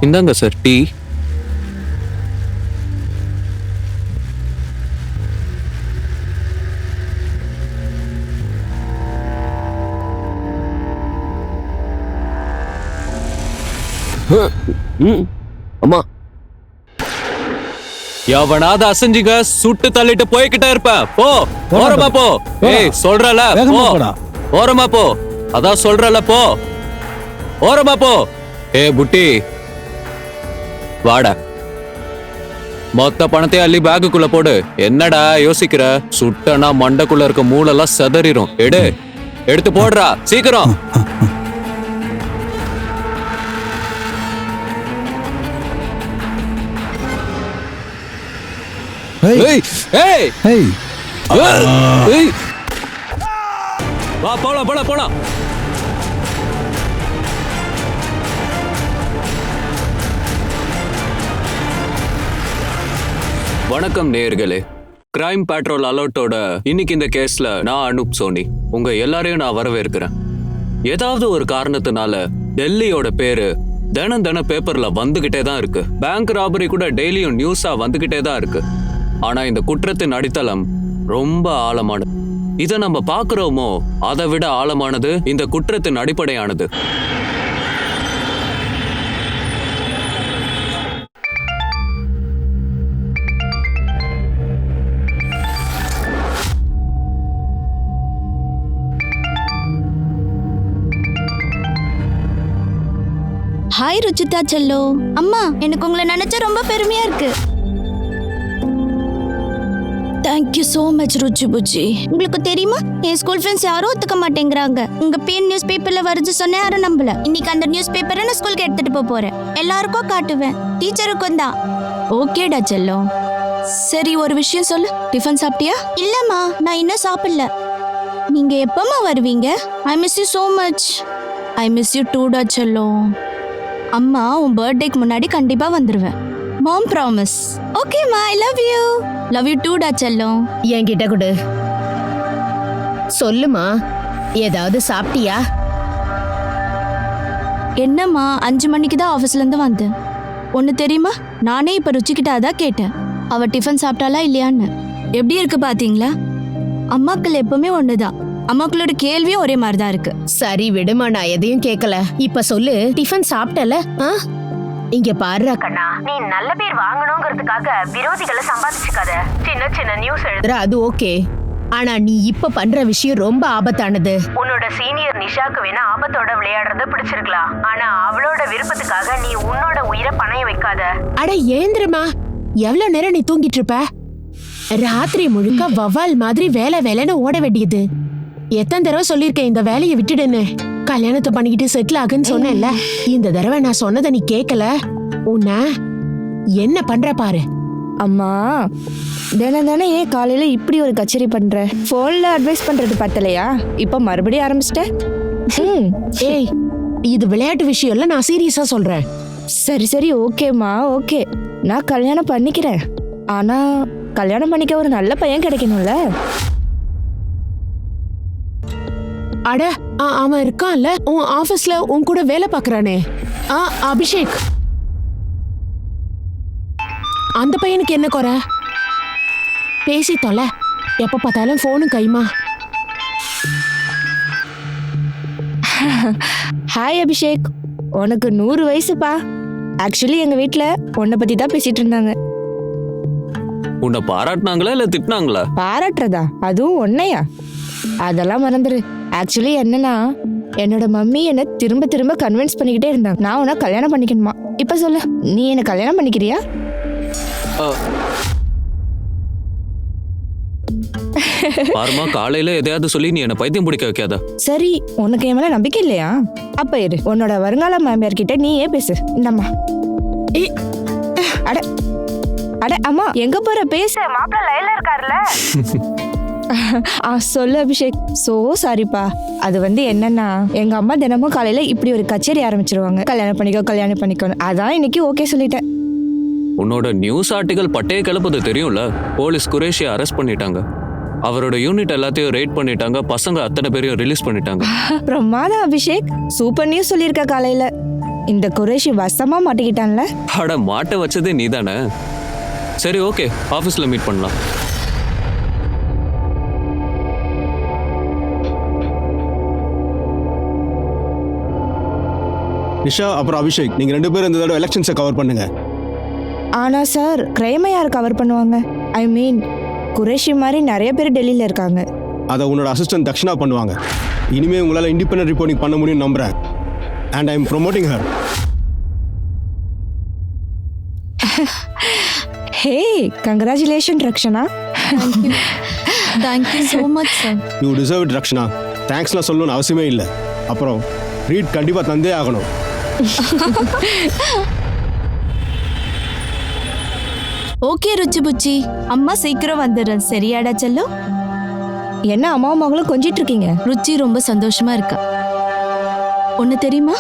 இந்தாங்க sir tea. அம்மா, எவனாவது அசைஞ்சிங்க சுட்டு தள்ளிட்டு போய்கிட்டே இருப்பேன். போ, ஓரமா போ. ஏய் சொல்றல போ, ஓரமா போ. அதான் சொல்றல போ, ஓரமா போ. ஏ புட்டி, வாடா. மொத்த பணத்தையும் அள்ளி பேக்குக்குள்ள போடு. என்னடா யோசிக்கிற? சுட்டனா மண்டைக்குள்ள இருக்க மூளெல்லாம் செதறிடும். எடுத்து போடுறா சீக்கிரம். ஏய் ஏய் ஏய், ஏய், வா போலாம் போலாம் போலாம். வணக்கம் நேயர்களே, கிரைம் பேட்ரோல் அலர்ட்டோட இன்னைக்கு இந்த கேஸ்ல நான் அனுப் சோனி உங்க எல்லாரையும் நான் வரவேற்கிறேன். ஏதாவது ஒரு காரணத்தினால டெல்லியோட பேரு தினம் பேப்பர்ல வந்துகிட்டே தான் இருக்கு. பேங்க் ராபரி கூட டெய்லியும் நியூஸா வந்துகிட்டே தான் இருக்கு. ஆனா இந்த குற்றத்தின் அடித்தளம் ரொம்ப ஆழமானது. இதை நம்ம பாக்குறோமோ அதை விட ஆழமானது இந்த குற்றத்தின் அடிப்படையானது. ஹாய் ருச்சிதா செல்லோ. அம்மா, எனக்கு உங்களை நினைச்சா ரொம்ப பெருமையா இருக்கு. தேங்க்யூ சோ மச் ருச்சி புச்சி. உங்களுக்கு தெரியுமா, என் ஸ்கூல் ஃப்ரெண்ட்ஸ் யாரும் ஒத்துக்க மாட்டேங்கிறாங்க. உங்க பேர் நியூஸ் பேப்பர்ல வருது சொன்ன யாரும் நம்பல. இன்னைக்கு அந்த நியூஸ் பேப்பரை நான் ஸ்கூலுக்கு எடுத்துட்டு போறேன். எல்லாருக்கும் காட்டுவேன், டீச்சருக்கும் தான். ஓகேடா செல்லம். சரி, ஒரு விஷயம் சொல்லு. டிஃபன் சாப்பிட்டியா? இல்லம்மா, நான் இன்னும் சாப்பிடல. நீங்க எப்பமா வருவீங்க? I miss you so much. I miss you too டா செல்லம். அம்மா, உன் பர்த்டேக்கு முன்னாடி கண்டிப்பா வந்துருவேன். Mom promise. ஓகேம்மா, I love you. Love you too டா செல்லம். என்கிட்ட கொடு. சொல்லுமா, ஏதாவது சாப்பிட்டியா? என்னம்மா, 5 மணிக்கு தான் ஆஃபீஸ்ல இருந்து வந்தேன். ஒன்று தெரியுமா, நானே இப்போ ருச்சிக்கிட்ட அதான் கேட்டேன், அவ டிஃபன் சாப்பிட்டாலா இல்லையான்னு. எப்படி இருக்கு பாத்தீங்களா? அம்மாக்கள் எப்பவுமே ஒண்ணுதான். அம்மாக்களோட கேள்வியும் ஒரே மாதிரி தான் இருக்கு. சரி விடுமா, நான் எதையும் கேட்கல. இப்ப சொல்லு, டிஃபன் சாப்பிட்டல? இங்க பாரு கண்ணா, நீ நல்ல பேர் வாங்கணுங்கிறதுக்காக விரோதிகளை சம்பாதிச்சுக்காத. சின்ன சின்ன நியூஸ் எழுதுற அது ஓகே, ஆனா நீ இப்ப பண்ற விஷயம் ரொம்ப ஆபத்தானது. உன்னோட சீனியர் நிஷாக்கு வேணா ஆபத்தோட விளையாடுறத பிடிச்சிருக்கலாம், ஆனா அவளோட விருப்பத்துக்காக நீ உன்னோட உயிரை பணைய வைக்காத. அட ஏந்திரமா, எவ்வளவு நேரம் நீ தூங்கிட்டு இருப்ப? ராத்திரி முழுக்க வவ்வால் மாதிரி வேலை வேலைன்னு ஓட வேண்டியது. எத்தனை தடவை சொல்லிருக்கேன் இந்த வேலையை விட்டுடுன்னு. கல்யாணத்தை பண்ணிக்கிட்டு செட்டில் ஆகுன்னு சொன்னேன்ல, இந்த தடவை நான் சொன்னதை நீ கேட்கல. உன்ன என்ன பண்ற பாரு. அம்மா, தினம் ஏன் காலையில இப்படி ஒரு கச்சேரி பண்ற? போன்ல அட்வைஸ் பண்றது பத்தலையா? இப்ப மறுபடியும் ஆரம்பிச்சிட்ட? ஏய், இது விளையாட்டு விஷயம் இல்ல, நான் சீரியஸா சொல்றேன். சரி ஓகேம்மா, ஓகே, நான் கல்யாணம் பண்ணிக்கிறேன். ஆனா கல்யாணம் பண்ணிக்க ஒரு நல்ல பையன் கிடைக்கணும்ல. அட, அவன் இருக்கான்ல உன் ஆபீஸ்ல உன் கூட வேலை பாக்குறானே, அபிஷேக். அந்த பையனுக்கு என்ன குறை? பேசி தொலை, எப்ப பார்த்தாலும் போனும் கைமா. ஹாய் அபிஷேக், உனக்கு 100 வயசுப்பா. ஆக்சுவலி எங்க வீட்ல உன்னை பத்தி தான் பேசிட்டு இருந்தாங்க. உன்னை பாராட்டினாங்களா இல்ல திட்டினாங்களா? பாராட்டுறதா? அதுவும் உன்னையா? அதெல்லாம் மறந்துரு. ஆக்சுவலி என்னன்னா, என்னோட மம்மி என்ன திரும்ப கன்வின்ஸ் பண்ணிக்கிட்டே இருந்தாங்க நான் உன்னை கல்யாணம் பண்ணிக்கணுமா. இப்ப சொல்லு, நீ என்ன கல்யாணம் பண்ணிக்கிறியா? பாருமா, காலையில எதையாவது சொல்லி நீ என்ன பைத்தியம் பிடிக்க வைக்காத. சரி, உனக்கு என் மேல நம்பிக்கை இல்லையா? அப்ப இரு, உன்னோட வருங்கால மாமியார் கிட்ட நீயே பேசு. இந்தம்மா. அட அட அம்மா, எங்க போற? பேச, மாப்பிள்ள லைன்ல இருக்காருல்ல. சொல்லு அபிஷேக். சோ சாரிப்பா. அது என்னன்னா, எங்க அம்மா தினமும் காலையில இப்படி ஒரு கச்சேரி ஆரம்பிச்சிருவாங்க, கல்யாணம் பண்ணிக்கணும். அதான் இன்னைக்கு ஓகே சொல்லிட்டேன். உன்னோட நியூஸ் ஆர்டிகல் பட்டையை கிளப்புது தெரியும்ல. போலீஸ் குரேஷியை அரெஸ்ட் பண்ணிட்டாங்க. அவரோட யூனிட் எல்லாத்தையும் ரேட் பண்ணிட்டாங்க. பசங்க அத்தனை பேரையும் ரிலீஸ் பண்ணிட்டாங்க. பிரமாதம் அபிஷேக், சூப்பர் நியூஸ் சொல்லியிருக்க காலையில. இந்த குறைஷி வசமா மாட்டிக்கிட்டான்ல. அட மாட்ட வச்சதே நீதானே. சரி ஓகே, ஆஃபீஸில் மீட் பண்ணலாம். நிஷா அப்புறம் அபிஷேக், நீங்கள் 2 பேரும் இந்த தடவை எலெக்ஷன்ஸை கவர் பண்ணுங்க. ஆனா சார், கிரைமை யார் கவர் பண்ணுவாங்க? ஐ மீன், குறைஷி மாதிரி நிறைய பேர் டெல்லியில இருக்காங்க. அதை உன்னோட அசிஸ்டன்ட் தக்ஷனா பண்ணுவாங்க. இனிமேல் உங்களால் இண்டிபெண்டன்ட் ரிப்போர்ட்டிங் பண்ண முடியும்னு நம்புகிறேன். And I am promoting her. Hey, congratulation Rakshana. Thank you so much sir. You deserve it Rakshana. தேங்க்ஸ்லாம் சொல்லணும்னு அவசியமே இல்லை. அப்புறம் ட்ரீட் கண்டிப்பாக தந்தே ஆகணும். ஓகே ருச்சி புச்சி, அம்மா சீக்கிரம் வந்துடுறேன். சரியாடா செல்லும்? என்ன அம்மாவும் மகளும் கொஞ்சிட்டு இருக்கீங்க? ருச்சி ரொம்ப சந்தோஷமா இருக்கா. ஒன்று தெரியுமா,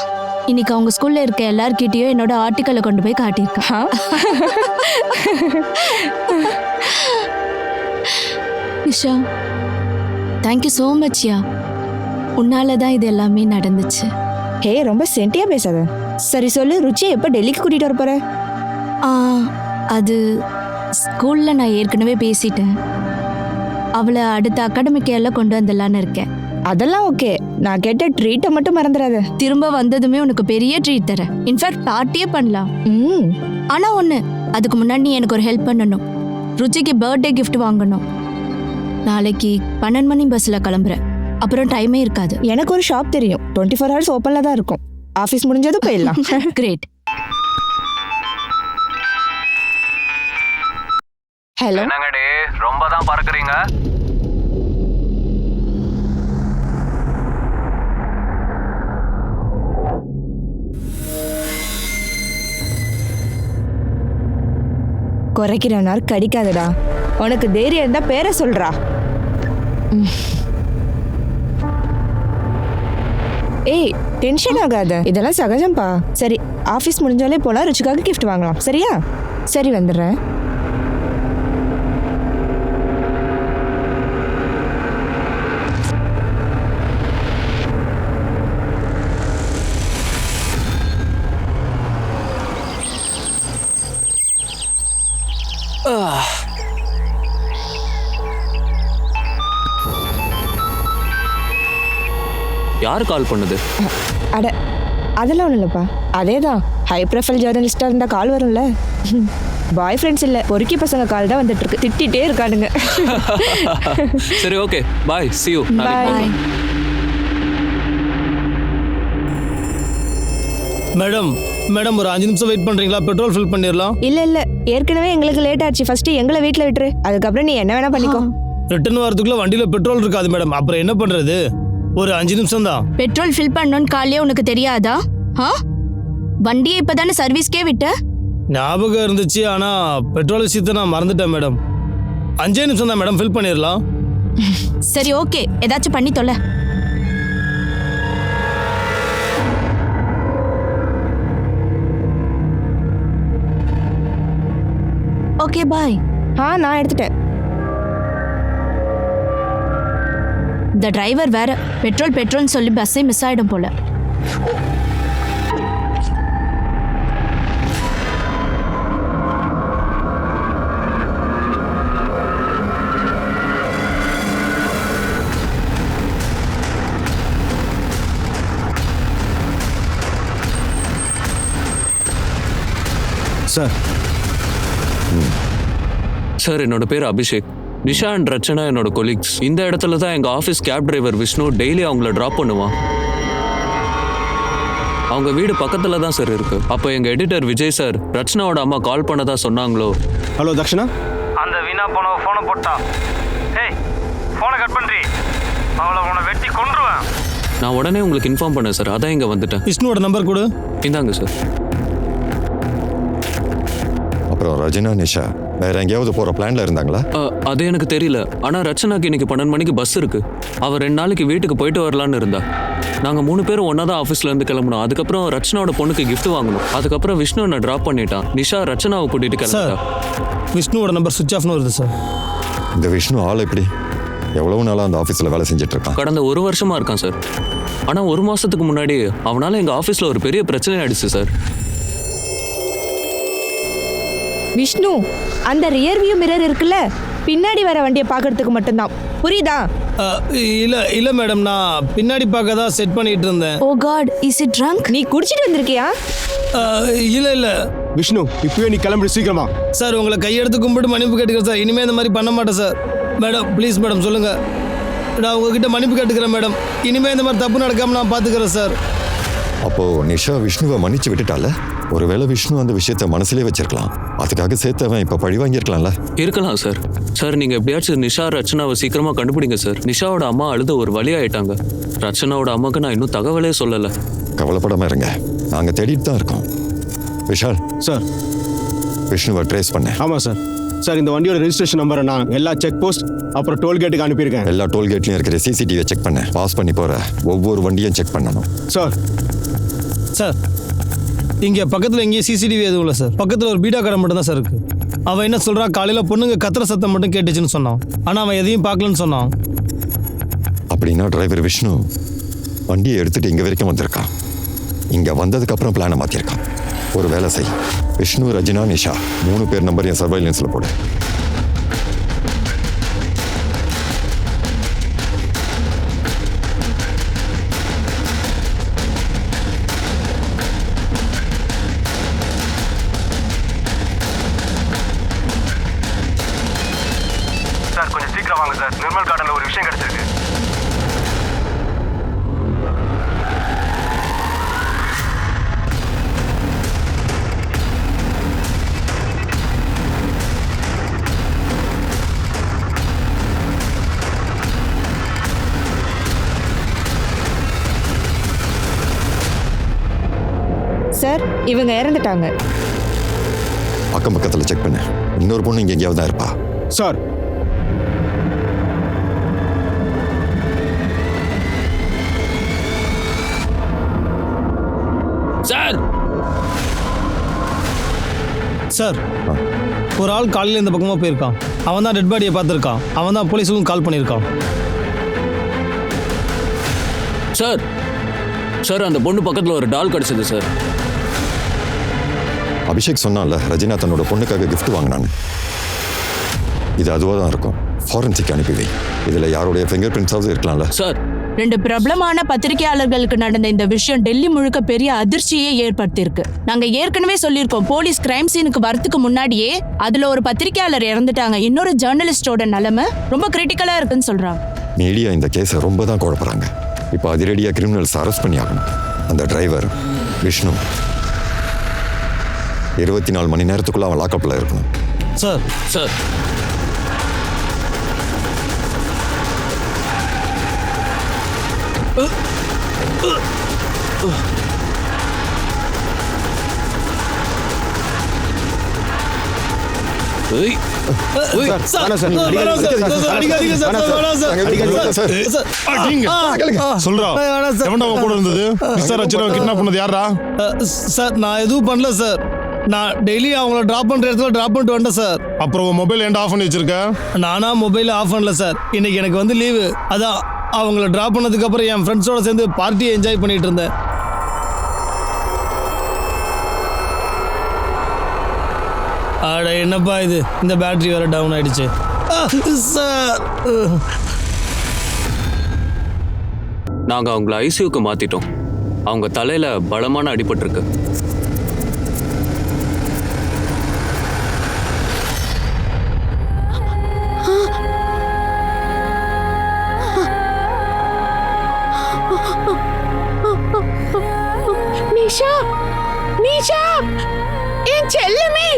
இன்னைக்கு அவங்க ஸ்கூல்ல இருக்க எல்லார்கிட்டயும் என்னோட ஆர்டிக்கலை கொண்டு போய் காட்டியிருக்கா. நிஷா, தேங்க்யூ ஸோ மச் யா. உன்னால தான் இது எல்லாமே நடந்துச்சு. ஹே, ரொம்ப சென்டியா பேசாத. சரி சொல்லு, ருச்சியை எப்போ டெல்லிக்கு கூட்டிட்டு வர போற? அது ஸ்கூல்ல நான் ஏற்கனவே பேசிட்டேன். அவளை அடுத்த அகாடமிக் இயர்ல கொண்டு வந்துடலான்னு இருக்கேன். அதெல்லாம் ஓகே. நான் கேட்ட ட்ரீட்டை மட்டும் மறந்துடாத. திரும்ப வந்ததுமே உனக்கு பெரிய ட்ரீட் தரேன். இன்ஃபேக்ட் பார்ட்டியே பண்ணலாம். ஆனா ஒண்ணு, அதுக்கு முன்னாடி நீ எனக்கு ஒரு ஹெல்ப் பண்ணணும். ருச்சிக்கு பர்த்டே gift வாங்கணும். நாளைக்கு 12 மணி பஸ்ல கிளம்புறேன். அப்புறம் டைமே இருக்காது. எனக்கு ஒரு ஷாப் தெரியும், 24 hours ஓப்பன்ல தான் இருக்கும். ஆஃபீஸ் முடிஞ்சதும் போயிடலாம். கிரேட். ஹலோ. என்னங்கடி ரொம்ப தான் பறக்குறீங்க? குறைக்கிறனார் கடிக்காதடா. உனக்கு தைரியம் இருந்தா பேரை சொல்றா. ஏய், டென்ஷன் ஆகாத, இதெல்லாம் சகஜம்பா. சரி, ஆஃபீஸ் முடிஞ்சாலே போலாம். ருச்சிக்காக gift வாங்கலாம். சரியா? சரி, வந்துடுறேன். யார் கால் பண்ணுது? அட, அதெல்லாம் ஒன்றும் இல்லைப்பா. அதே தான், ஹை ப்ரொஃபைல் ஜேர்னலிஸ்டாக இருந்தால் கால் வரும்ல. பாய் ஃப்ரெண்ட்ஸ் இல்லை, பொறுக்கி பசங்க கால் தான் வந்துட்டு இருக்கு. திட்டிகிட்டே இருக்கானுங்க. சரி okay, bye, see you. Bye. Madam ஒரு 5 நிமிஷம் வெயிட் பண்றீங்களா? பெட்ரோல் ஃபில் பண்ணிடலாம். இல்லை, ஏற்கனவே எங்களுக்கு லேட் ஆச்சு. ஃபர்ஸ்ட் எங்களை வீட்டில் விட்டுரு, அதுக்கப்புறம் நீ என்ன வேணா பண்ணிக்கோ. ரிட்டர்ன் வரதுக்குள்ள வண்டியில பெட்ரோல் இருக்காது மேடம். அப்புறம் என்ன பண்றது? ஒரு 5 நிமிஷம் தான். பெட்ரோல் ஃபில் பண்ணணும்னு காலையே உனக்கு தெரியாதா? வண்டியை இப்பதானே சர்வீஸ்க்கே விட்ட. ஞாபகம் இருந்துச்சு, ஆனா பெட்ரோல் விஷயத்தை நான் மறந்துட்டேன் மேடம். 5 நிமிஷம் தான் மேடம், ஃபில் பண்ணிடலாம். சரி ஓகே, ஏதாச்சும் பண்ணி தொலை. Okay bye. நான் எடுத்துட்டேன். இந்த டிரைவர் வேற பெட்ரோல்னு சொல்லி பஸ்ஸே மிஸ் ஆயிடும் போல. சார். சார், என்னோட பேர் அபிஷேக். நிஷா அண்ட் ரச்சனா என்னோட கொலீக்ஸ். இந்த இடத்துல தான் எங்கள் office cab driver Vishnu daily அவங்கள ட்ராப் பண்ணுவான். அவங்க வீடு பக்கத்தில் தான் சார் இருக்கு. அப்போ எங்கள் எடிட்டர் விஜய் சார் ரச்சனாவோட அம்மா கால் பண்ணதா சொன்னாங்களோ. ஹலோ தக்ஷனா. அந்த வீணா போன ஃபோனை போட்டா. ஏய், ஃபோனை கட் பண்ணுறீ, அவளை உன்னை வெட்டி கொன்றுவேன். நான் உடனே உங்களுக்கு இன்ஃபார்ம் பண்ணேன் சார், அதான் இங்கே வந்துட்டேன். விஷ்ணுவோட நம்பர் கொடு. இந்தாங்க சார். அப்புறம் ரஜினா, நிஷா வேற எங்கேயாவது போற பிளான்ல இருந்தாங்களா? அது எனக்கு தெரியல. ஆனா ரச்சனாக்கு இன்னைக்கு 12 மணிக்கு பஸ் இருக்கு. அவ 2 நாளைக்கு வீட்டுக்கு போயிட்டு வரலான்னு இருந்தா. நாங்க 3 பேரும் ஒன்னா தான் ஆஃபீஸ்ல இருந்து கிளம்பணும். அதுக்கப்புறம் ரச்சனாவோட பொண்ணுக்கு gift வாங்கணும். அதுக்கப்புறம் விஷ்ணு என்ன டிராப் பண்ணிட்டான். நிஷா ரச்சனாவை கூட்டிட்டு கிளம்பிட்டா. விஷ்ணுவோட நம்பர் சுவிட்ச் ஆஃப்னு வருது சார். இந்த விஷ்ணு ஆள் எப்படி? எவ்வளவு நாளா அந்த ஆஃபீஸ்ல வேலை செஞ்சுட்டு இருக்கான்? கடந்த 1 வருஷமா இருக்கான் சார். ஆனா ஒரு மாசத்துக்கு முன்னாடி அவனால எங்க ஆபீஸ்ல ஒரு பெரிய பிரச்சனை ஆயிடுச்சு சார். விஷ்ணு, அந்த ரியர் வியூ மிரர் இருக்குல்ல, பின்னாடி வர வண்டியை பார்க்கறதுக்கு மட்டும்தான், புரியுதா? இல்ல மேடம், நான் பின்னாடி பார்க்க தான் செட் பண்ணிட்டு இருந்தேன். ஓ காட், இஸ் இட் ட்ரங்க்? நீ குடிச்சிட்டு வந்திருக்கியா? இல்ல விஷ்ணு, இப்பவே நீ கிளம்பி சீக்கிரமா. சார், உங்களை கையெடுத்து கும்பிட்டு மன்னிப்பு கேட்டுக்கிறேன் சார். இனிமே இந்த மாதிரி பண்ண மாட்டேன் சார். மேடம் ப்ளீஸ் மேடம், சொல்லுங்க. நான் உங்ககிட்ட மன்னிப்பு கேட்டுக்கிறேன் மேடம். இனிமே இந்த மாதிரி தப்பு நடக்காம நான் பாத்துக்கிறேன் சார். அப்போ நிஷா விஷ்ணுவை மன்னிச்சு விட்டுட்டால? ஒருவேளை விஷ்ணு அந்த விஷயத்தை மனசுலயே வச்சிருக்கலாம். அதுக்காக சேர்த்தவன் இப்ப பழி வாங்கியிருக்கலாம்ல? இருக்கலாம் சார். சார், நீங்க எப்படியாச்சும் நிஷா ரச்சனாவை சீக்கிரமா கண்டுபிடிங்க சார். நிஷாவோட அம்மா அழுத ஒரு வழி ஆயிட்டாங்க. ரச்சனாவோட அம்மாக்கு நான் இன்னும் தகவலே சொல்லல. கவலைப்படாம இருங்க, நாங்க தேடிட்டு தான் இருக்கோம். விஷால் சார். விஷ்ணுவை ட்ரேஸ் பண்ணேன். ஆமா சார். சார், இந்த வண்டியோட ரெஜிஸ்ட்ரேஷன் நம்பரை நான் எல்லா செக் போஸ்ட் அப்புறம் டோல்கேட்டுக்கு அனுப்பியிருக்கேன். எல்லா டோல்கேட்லயும் இருக்கிற சிசிடிவியை செக் பண்ணேன். பாஸ் பண்ணி போற ஒவ்வொரு வண்டியும் செக் பண்ணணும். சார். சார், இங்கே பக்கத்தில் எங்கேயும் சிசிடிவி எதுவும் இல்லை சார். பக்கத்தில் ஒரு பீடா கடை மட்டும் தான் சார் இருக்கு. அவன் என்ன சொல்கிறான், காலையில் பொண்ணுங்க கத்துற சத்தம் மட்டும் கேட்டுச்சுன்னு சொன்னான். ஆனால் அவன் எதையும் பார்க்கலன்னு சொன்னான். அப்படின்னா டிரைவர் விஷ்ணு வண்டியை எடுத்துட்டு இங்க வரைக்கும் வந்திருக்கான். இங்க வந்ததுக்கு அப்புறம் பிளானை மாத்திருக்கான். ஒரு வேலை செய், விஷ்ணு, ரஜினா, நிஷா 3 பேர் நம்பர் என் சர்வைலன்ஸ்ல போடு. சார் கொஞ்சம் சீக்கிரம் வாங்க சார். நிர்மல் கார்டன்ல ஒரு விஷயம் கிடைச்சிருக்கு. சார், இவங்க இறந்துட்டாங்க. அக்கம் பக்கத்துல செக் பண்ணு. இன்னொரு பொண்ணு இங்க எங்கேயாவது தான் இருப்பா. சார். சார் சார், ஒரு ஆள் காலையில் இந்த பக்கமாக போயிருக்கான். அவன் தான் டெட் பாடியை பார்த்துருக்கான். அவன் தான் போலீஸுக்கும் கால் பண்ணியிருக்கான். சார் சார், அந்த பொண்ணு பக்கத்தில் ஒரு டால் கிடைச்சது சார். அபிஷேக் சொன்னான்ல, ரஜினா தன்னோட பொண்ணுக்காக gift வாங்கினான்னு. இது அதுவாக தான் இருக்கும். ஃபாரன்சிக் அனுப்பி வை. இதுல யாருடைய ஃபிங்கர் பிரிண்ட்ஸாவது இருக்கலாம்ல? சார், 2 பிரபலமான பத்திரிகையாளர்களுக்கு நடந்த இந்த விஷயம் டெல்லி முழுக்க பெரிய அதிர்ச்சியை ஏற்படுத்தியிருக்கு. நாங்க ஏற்கனவே சொல்லியிருக்கோம், போலீஸ் கிரைம் சீனுக்கு வரதுக்கு முன்னாடியே அதுல ஒரு பத்திரிகையாளர் இறந்துட்டாங்க. இன்னொரு ஜேர்னலிஸ்டோட நிலைமை ரொம்ப கிரிட்டிக்கலா இருக்குன்னு சொல்றாங்க. மீடியா இந்த கேஸை ரொம்ப தான் குழப்பறாங்க. இப்போ அதிரடியாக கிரிமினல்ஸ் அரெஸ்ட் பண்ணி ஆகணும். அந்த டிரைவர் விஷ்ணு 24 மணி நேரத்துக்குள்ள அவன் லாக்அப்ல இருக்கணும். சார். சார், ஏய், ஏய், சார், வேணாம் சார். அடிக்காதீங்க சார். அடிக்காதீங்க சார். சொல்றா, எவன்டா உன் கூட இருந்தது? மிஸ்டர் ரச்சனாவை கிட்னாப் பண்ணது யாரா? சார், நான் எதுவும் பண்ணல சார். நான் டெய்லி அவங்கள டிராப் பண்ற இடத்துல டிராப் பண்ணிட்டு வந்தேன் சார். அப்புறம் உன் மொபைல் ஏன்டா ஆஃப் பண்ணி வச்சிருக்க? நானா மொபைல் ஆஃப் பண்ணல சார். இன்னைக்கு எனக்கு வந்து லீவு. அதான் அவங்கள டிராப் பண்ணதுக்கு அப்புறம் என் ஃப்ரெண்ட்ஸோட சேர்ந்து பார்ட்டியை என்ஜாய் பண்ணிட்டு இருந்தேன். அட என்னப்பா இது, இந்த பேட்டரி வேற டவுன் ஆயிடுச்சு சார். நாங்க அவங்கள ஐசியூக்கு மாத்திட்டோம். அவங்க தலையில பலமான அடிபட்டிருக்கு. நிஷா, நிஷா, என் செல்லமே.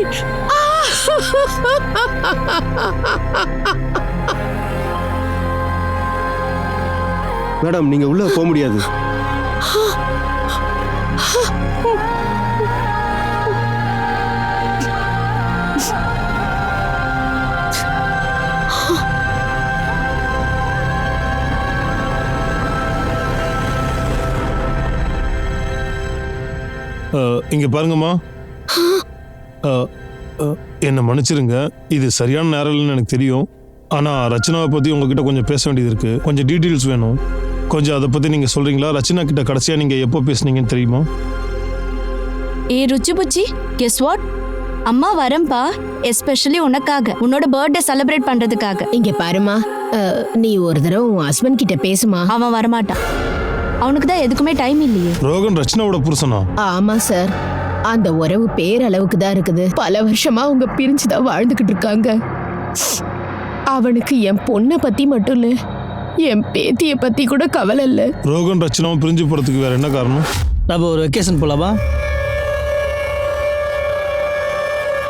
மேடம், நீங்க உள்ள போக முடியாது. இங்க பாருங்கம்மா, என்னை மன்னிச்சிருங்க. இது சரியான நேரம் இல்லைன்னு எனக்கு தெரியும். ஆனா ரச்சனாவை பத்தி உங்ககிட்ட கொஞ்சம் பேச வேண்டியது இருக்கு. கொஞ்சம் டீட்டெயில்ஸ் வேணும். கொஞ்சம் அதை பற்றி நீங்கள் சொல்கிறீங்களா? ரச்சனா கிட்ட கடைசியாக நீங்கள் எப்போ பேசுனீங்கன்னு தெரியுமா? ருச்சி புச்சி, கெஸ் வாட்? அம்மா வரம்பா, எஸ்பெஷலி உனக்காக, உன்னோட பர்த்டே செலிப்ரேட் பண்றதுக்காக. இங்க பாருமா, நீ ஒரு தடவை உன் ஹஸ்பண்ட் கிட்ட பேசுமா. அவன் வரமாட்டான், அவனுக்கு தான் எதுக்குமே டைம் இல்லையே. ரோகன் ரச்சனாவோட புருஷனா? ஆமா சார், அந்த உறவு பேரளவுக்கு தான் இருக்குது. பல வருஷமா அவங்க பிரிஞ்சுதான் வாழ்ந்துகிட்டு இருக்காங்க. அவனுக்கு என் பொண்ணை பத்தி மட்டும் இல்ல, என் பேத்திய பத்தி கூட கவலை இல்ல. ரோகன் ரச்சனாவும் பிரிஞ்சு போறதுக்கு வேற என்ன காரணம்? நம்ம ஒரு வெக்கேஷன் போலாமா?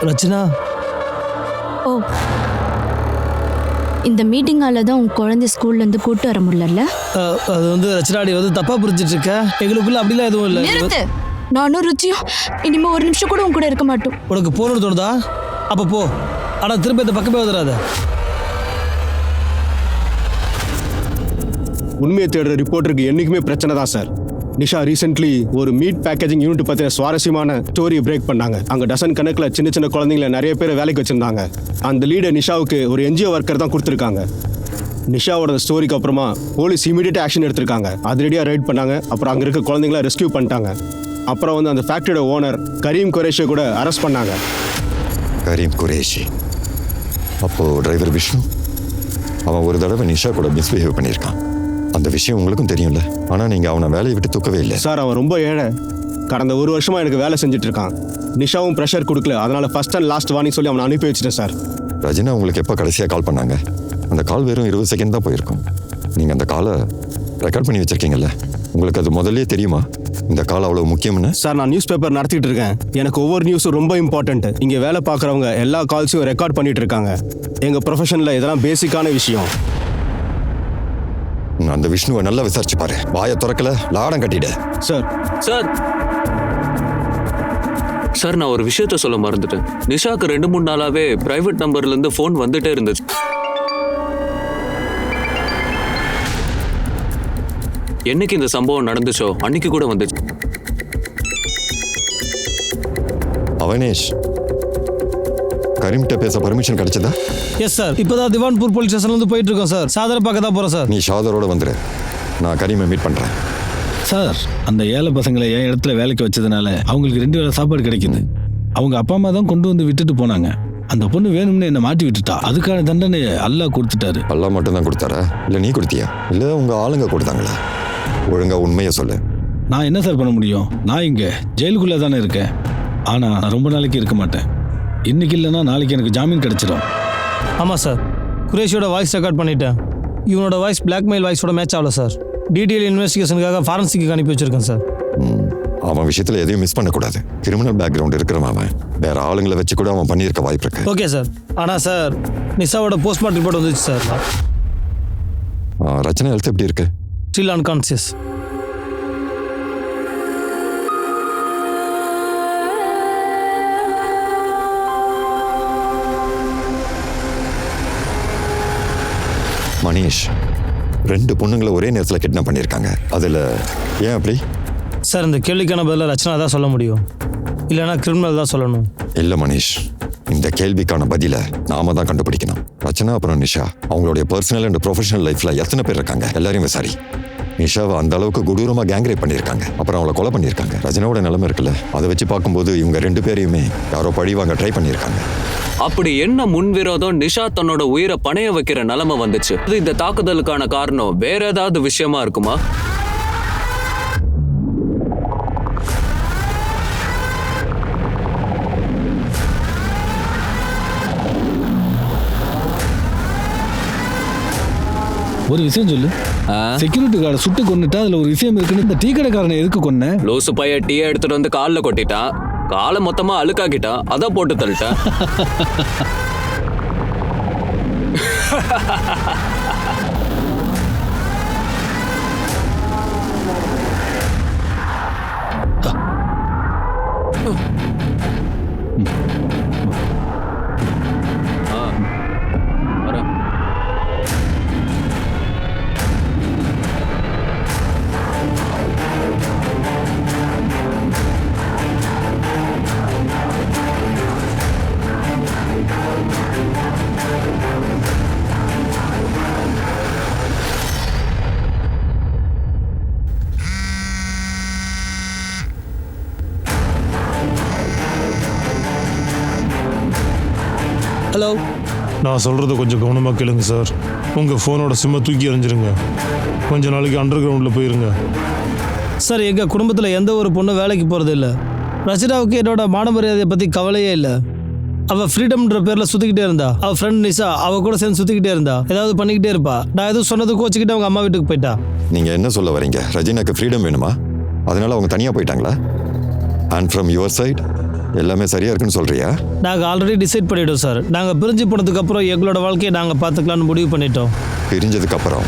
ரச்சனா, ஓ, இந்த மீட்டிங்கால தான் உன் குழந்தை ஸ்கூல்ல இருந்து கூட்டு வர முடியல. அது வந்து ரச்சனாடி வந்து தப்பா புரிஞ்சிட்டு இருக்க. எங்களுக்குள்ள அப்படிலாம் எதுவும் இல்லை. நிறுத்து. நானும் ருச்சியும் இனிமே ஒரு நிமிஷம் கூட உன் கூட இருக்க மாட்டோம். உனக்கு போகணும்னு தோணுதா? அப்போ போ. ஆனா திரும்ப இந்த பக்கமே வந்துடாத. உண்மையை தேடுற ரிப்போர்ட்டருக்கு என்னைக்குமே பிரச்சனை தான் சார். நிஷா ரீசென்ட்லி ஒரு மீட் பேக்கேஜிங் யூனிட் பற்றின சுவாரஸ்யமான ஸ்டோரியை பிரேக் பண்ணாங்க. அங்கே டசன் கணக்கில் சின்ன சின்ன குழந்தைங்கள நிறைய பேர் வேலைக்கு வச்சுருந்தாங்க. அந்த லீடர் நிஷாவுக்கு ஒரு என்ஜிஓ ஒர்க்கர் தான் கொடுத்துருக்காங்க. நிஷாவோட ஸ்டோரிக்கு அப்புறமா போலீஸ் இமீடியட்டாக ஆக்ஷன் எடுத்திருக்காங்க. அதிரடியாக ரைட் பண்ணாங்க. அப்புறம் அங்கே இருக்க குழந்தைங்கள ரெஸ்கியூ பண்ணிட்டாங்க. அப்புறம் வந்து அந்த ஃபேக்டரியோட ஓனர் கரீம் குரேஷியை கூட அரெஸ்ட் பண்ணாங்க. கரீம் குரேஷி? அப்போ டிரைவர் விஷ்ணு அவன் ஒரு தடவை நிஷா கூட மிஸ்பிஹேவ் பண்ணியிருக்கான். அந்த விஷயம் உங்களுக்கும் தெரியும்ல. ஆனால் நீங்கள் அவனை வேலையை விட்டு தூக்கவே இல்லை. சார், அவன் ரொம்ப ஏழை. கடந்த ஒரு வருஷமாக எனக்கு வேலை செஞ்சுட்டு இருக்கான். நிஷாவும் ப்ரெஷர் கொடுக்கல. அதனால ஃபர்ஸ்ட் அண்ட் லாஸ்ட் வார்னிங் சொல்லி அவனை அனுப்பி வச்சுட்டேன் சார். ரஜினா உங்களுக்கு எப்போ கடைசியாக கால் பண்ணாங்க? அந்த கால் வெறும் 20 செகண்ட் தான் போயிருக்கும். நீங்கள் அந்த காலை ரெக்கார்ட் பண்ணி வச்சுருக்கீங்கல்ல, உங்களுக்கு அது முதல்லே தெரியுமா இந்த கால் அவ்வளோ முக்கியம்னு? சார், நான் நியூஸ் பேப்பர் நடத்திட்டு இருக்கேன். எனக்கு ஒவ்வொரு நியூஸும் ரொம்ப இம்பார்ட்டன்ட். இங்கே வேலை பார்க்குறவங்க எல்லா கால்ஸையும் ரெக்கார்ட் பண்ணிட்டு இருக்காங்க. எங்கள் ப்ரொஃபஷனில் இதெல்லாம் பேசிக்கான விஷயம். அந்த விஷ்ணுவை நல்லா விசாரிச்சு பாரு. வாயை திறக்கல, லாடம் கட்டிட. சார் சார் சார் நான் ஒரு விஷயத்த சொல்ல மறந்துட்டேன். நிஷாக்கு 2-3 நாளாவே பிரைவேட் நம்பர்ல இருந்து ஃபோன் வந்துட்டே இருந்துச்சு. என்னைக்கு இந்த சம்பவம் நடந்துச்சோ அன்னைக்கு கூட வந்துச்சு. அவனேஷ், கரீம்கிட்ட பேச பர்மிஷன் கிடைச்சதா? எஸ் சார், இப்போதான் திவான்பூர் போலீஸ் ஸ்டேஷன்லேருந்து போயிட்டு இருக்கோம் சார். சாதரை பார்க்க தான் போகிறோம் சார். நீ ஷாதரோட வந்துடு, நான் கரீமை மீட் பண்ணுறேன். சார், அந்த ஏழை பசங்களை என் இடத்துல வேலைக்கு வச்சதுனால அவங்களுக்கு 2 வேளை சாப்பாடு கிடைக்குது. அவங்க அப்பா அம்மா தான் கொண்டு வந்து விட்டுட்டு போனாங்க. அந்த பொண்ணு வேணும்னு என்னை மாட்டி விட்டுட்டா. அதுக்கான தண்டனை அல்லாஹ் கொடுத்துட்டாரு. அல்லாஹ் மட்டும் தான் கொடுத்தாரா? இல்லை நீ கொடுத்தியா? இல்லை உங்கள் ஆளுங்க கொடுத்தாங்களா? ஒழுங்கா உண்மையை சொல்லு. நான் என்ன சார் பண்ண முடியும்? நான் இங்கே ஜெயிலுக்குள்ளே தானே இருக்கேன். ஆனால் நான் ரொம்ப நாளைக்கு இருக்க மாட்டேன். இன்னைக்கு இல்லைன்னா நாளைக்கு எனக்கு ஜாமீன் கிடைச்சிடும். ஆமாம் சார், குரேஷியோட வாய்ஸ் ரெக்கார்ட் பண்ணிட்டேன். இவனோட வாய்ஸ் பிளாக்மெயில் வாய்ஸோட மேட்ச் ஆகல சார். டீட்டெயில் இன்வெஸ்டிகேஷனுக்காக ஃபாரன்சிக்கு அனுப்பி வச்சிருக்கேன் சார். அவன் விஷயத்தில் எதையும் மிஸ் பண்ணக்கூடாது. கிரிமினல் பேக்ரவுண்ட் இருக்கிறவன் அவன். வேற ஆளுங்களை வச்சு கூட அவன் பண்ணியிருக்க வாய்ப்பு இருக்கு. Okay sir. ஆனால் சார், நிஷாவோட போஸ்ட்மார்ட்டம் ரிப்போர்ட் வந்துச்சு சார். ரச்சனை ஹெல்த் எப்படி இருக்கு? Still unconscious. மணிஷ், 2 பொண்ணுங்களை ஒரே நேரத்தில் கிட்னாப் பண்ணியிருக்காங்க. அதில் ஏன் அப்படி? சார், இந்த கேள்விக்கான பதிலாக ரச்சனா தான் சொல்ல முடியும், இல்லைனா கிரிமினல் தான் சொல்லணும். இல்லை மணிஷ், இந்த கேள்விக்கான பதிலை நாம தான் கண்டுபிடிக்கணும். ரச்சனா அப்புறம் நிஷா அவங்களுடைய பர்சனல் அண்ட் ப்ரொஃபஷனல் லைஃப்பில் எத்தனை பேர் இருக்காங்க எல்லாரையும் விசாரி. நிஷாவை அந்த அளவுக்கு கொடூரமாக கேங் ரேப் பண்ணியிருக்காங்க. அப்புறம் அவளை கொலை பண்ணியிருக்காங்க. ரச்சனாவோட நிலைமை இருக்குல்ல, அதை வச்சு பார்க்கும்போது இவங்க 2 பேரையுமே யாரோ பழிவாங்க ட்ரை பண்ணியிருக்காங்க. அப்படி என்ன முன்விரோதம் நிஷா தன்னோட உயிரை பணைய வைக்கிற நிலைமை வந்துச்சு? இந்த தாக்குதலுக்கான காரணம் வேற ஏதாவது விஷயமா இருக்குமா? ஒரு விஷயம் சொல்லு. செக்யூரிட்டி கார்டை சுட்டு கொண்டுட்டா அதுல ஒரு விஷயம் இருக்குன்னு இந்த டீ கடைக்காரனை எதுக்கு கொன்ன? லூசு பைய டீ எடுத்துட்டு வந்து காலில் கொட்டிட்டான். காலை மொத்தமா அழுக்காக்கிட்டான். அதான் போட்டு தள்ளிட்டான். நான் சொல்கிறத கொஞ்சம் கவனமாக கேளுங்க சார். உங்கள் ஃபோனோட சிம்மை தூக்கி எறிஞ்சிருங்க. கொஞ்ச நாளைக்கு அண்டர் கிரவுண்டில் போயிருங்க. சார் எங்கள் குடும்பத்தில் எந்த ஒரு பொண்ணும் வேலைக்கு போகிறது இல்லை. ரச்சிதாவுக்கு என்னோட மான மரியாதையை பற்றி கவலையே இல்லை. அவள் ஃப்ரீடம்ன்ற பேரில் சுற்றிக்கிட்டே இருந்தா. அவள் ஃப்ரெண்ட் நிஷா அவள் கூட சேர்ந்து சுற்றிக்கிட்டே இருந்தா. ஏதாவது பண்ணிக்கிட்டே இருப்பா. நான் எதுவும் சொன்னது கோச்சிக்கிட்டு அவங்க அம்மா வீட்டுக்கு போயிட்டா. நீங்கள் என்ன சொல்ல வரீங்க? ரஜினாக்கு ஃப்ரீடம் வேணுமா? அதனால அவங்க தனியாக போயிட்டாங்களா? அண்ட் ஃப்ரம் யுவர் சைட் எல்லாமே சரியாக இருக்குன்னு சொல்கிறியா? நாங்கள் ஆல்ரெடி டிசைட் பண்ணிட்டோம் சார். நாங்கள் பிரிஞ்சு போனதுக்கப்புறம் எங்களோட வாழ்க்கையை நாங்கள் பார்த்துக்கலான்னு முடிவு பண்ணிட்டோம். பிரிஞ்சதுக்கப்புறம்?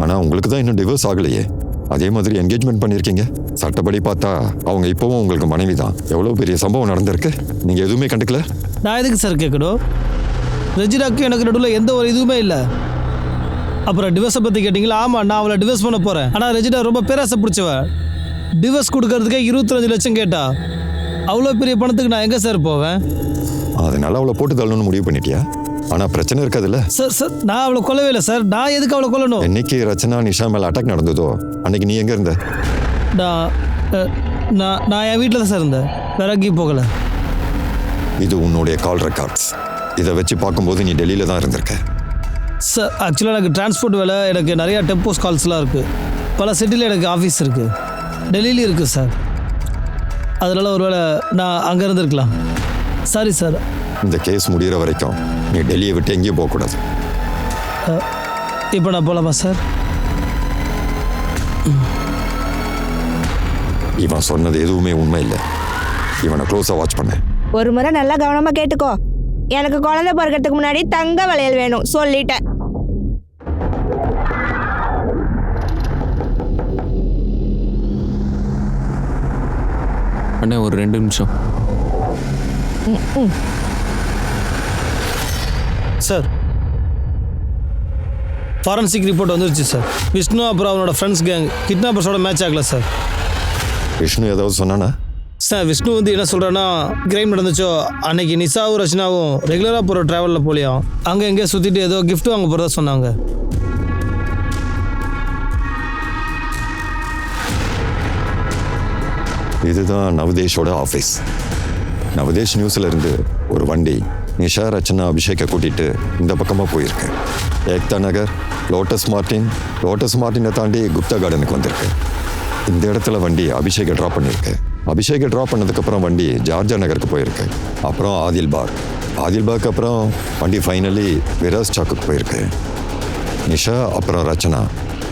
ஆனால் உங்களுக்கு தான் இன்னும் டிவோர்ஸ் ஆகலையே. அதே மாதிரி என்கேஜ்மெண்ட் பண்ணியிருக்கீங்க. சட்டப்படி பார்த்தா அவங்க இப்போவும் உங்களுக்கு மனைவி தான். எவ்வளோ பெரிய சம்பவம் நடந்திருக்கு, நீங்கள் எதுவுமே கண்டுக்கல? நான் எதுக்கு சார் கேட்கணும்? ரஜினாக்கு எனக்கு நடுவில் எந்த ஒரு இதுவுமே இல்லை. அப்புறம் டிவோர்ஸை பற்றி கேட்டிங்களா? ஆமாம், நான் அவளை டிவோர்ஸ் பண்ண போகிறேன். ஆனால் ரஜினா ரொம்ப பேராசை பிடிச்சவ. டிவோர்ஸ் கொடுக்கறதுக்கே 25 லட்சம் கேட்டா. அவ்வளோ பெரிய பணத்துக்கு நான் எங்கே சார் போவேன்? அதனால அவளை போட்டு தள்ளணும்னு முடிவு பண்ணிட்டியா? ஆனால் பிரச்சனை இருக்காதுல்ல? சார் சார் நான் அவளை கொல்லவே இல்லை சார். நான் எதுக்கு அவளை கொல்லணும்? என்னைக்கு ரச்சனா நிஷா மேலே அட்டாக் நடந்ததோ அன்னைக்கு நீ எங்கே இருந்த? நான் என் வீட்டில் தான் சார் இருந்தேன். வேற எங்கேயும் போகலை. இது உன்னுடைய கால் ரெக்கார்ட்ஸ். இதை வச்சு பார்க்கும்போது நீ டெல்லியில் தான் இருந்திருக்க. சார் ஆக்சுவலாக எனக்கு டிரான்ஸ்போர்ட் வேலை, எனக்கு நிறையா டெம்போஸ் கால்ஸ்லாம் இருக்குது. பல சிட்டியில் எனக்கு ஆஃபீஸ் இருக்குது. டெல்லியிலையும் இருக்குது சார். அதனால் ஒரு வேளை நான் அங்கே இருந்திருக்கலாம். Sorry sir. இந்த கேஸ் முடிகிற வரைக்கும் நீ டெல்லியை விட்டு எங்கேயும் போகக்கூடாது. இப்போ நான் போகலாமா சார்? இவன் சொன்னது எதுவுமே உண்மை இல்லை. இவனை க்ளோஸாக வாட்ச் பண்ண. ஒரு முறை நல்லா கவனமா கேட்டுக்கோ. எனக்கு குழந்தை பிறக்கிறதுக்கு முன்னாடி தங்க வளையல் வேணும் சொல்லிட்டேன். அண்ணே ஒரு 2 நிமிஷம். சார் ஃபாரன்சிக் ரிப்போர்ட் வந்துருச்சு சார். விஷ்ணு அப்புறம் அவனோட ஃப்ரெண்ட்ஸ் கேங் கிட்னாப்பர்ஸோட மேட்ச் ஆகல சார். விஷ்ணு ஏதாவது சொன்னானா? சார் விஷ்ணு வந்து என்ன சொல்கிறேன்னா, கிரைம் நடந்துச்சோ அன்னைக்கு நிஷாவும் ரச்சனாவும் ரெகுலராக போகிற ட்ராவலில் போலியாம். அங்கே எங்கேயோ சுற்றிட்டு ஏதோ கிஃப்ட் வாங்க போகிறதா சொன்னாங்க. இதுதான் நவதேஷோட ஆஃபீஸ். நவதேஷ் நியூஸில் இருந்து ஒரு வண்டி நிஷா ரச்சனா அபிஷேக்கை கூட்டிகிட்டு இந்த பக்கமாக போயிருக்கு. ஏக்தா நகர், லோட்டஸ் மார்ட்டினை தாண்டி குப்தா கார்டனுக்கு வந்திருக்கு. இந்த இடத்துல வண்டி அபிஷேக்கை ட்ராப் பண்ணியிருக்கு. அபிஷேக்கை ட்ராப் பண்ணதுக்கப்புறம் வண்டி ஜார்ஜா நகருக்கு போயிருக்கு. அப்புறம் ஆதில்பாக் அப்புறம் வண்டி ஃபைனலி விராஸ் சாக்குக்கு போயிருக்கு. நிஷா அப்புறம் ரச்சனா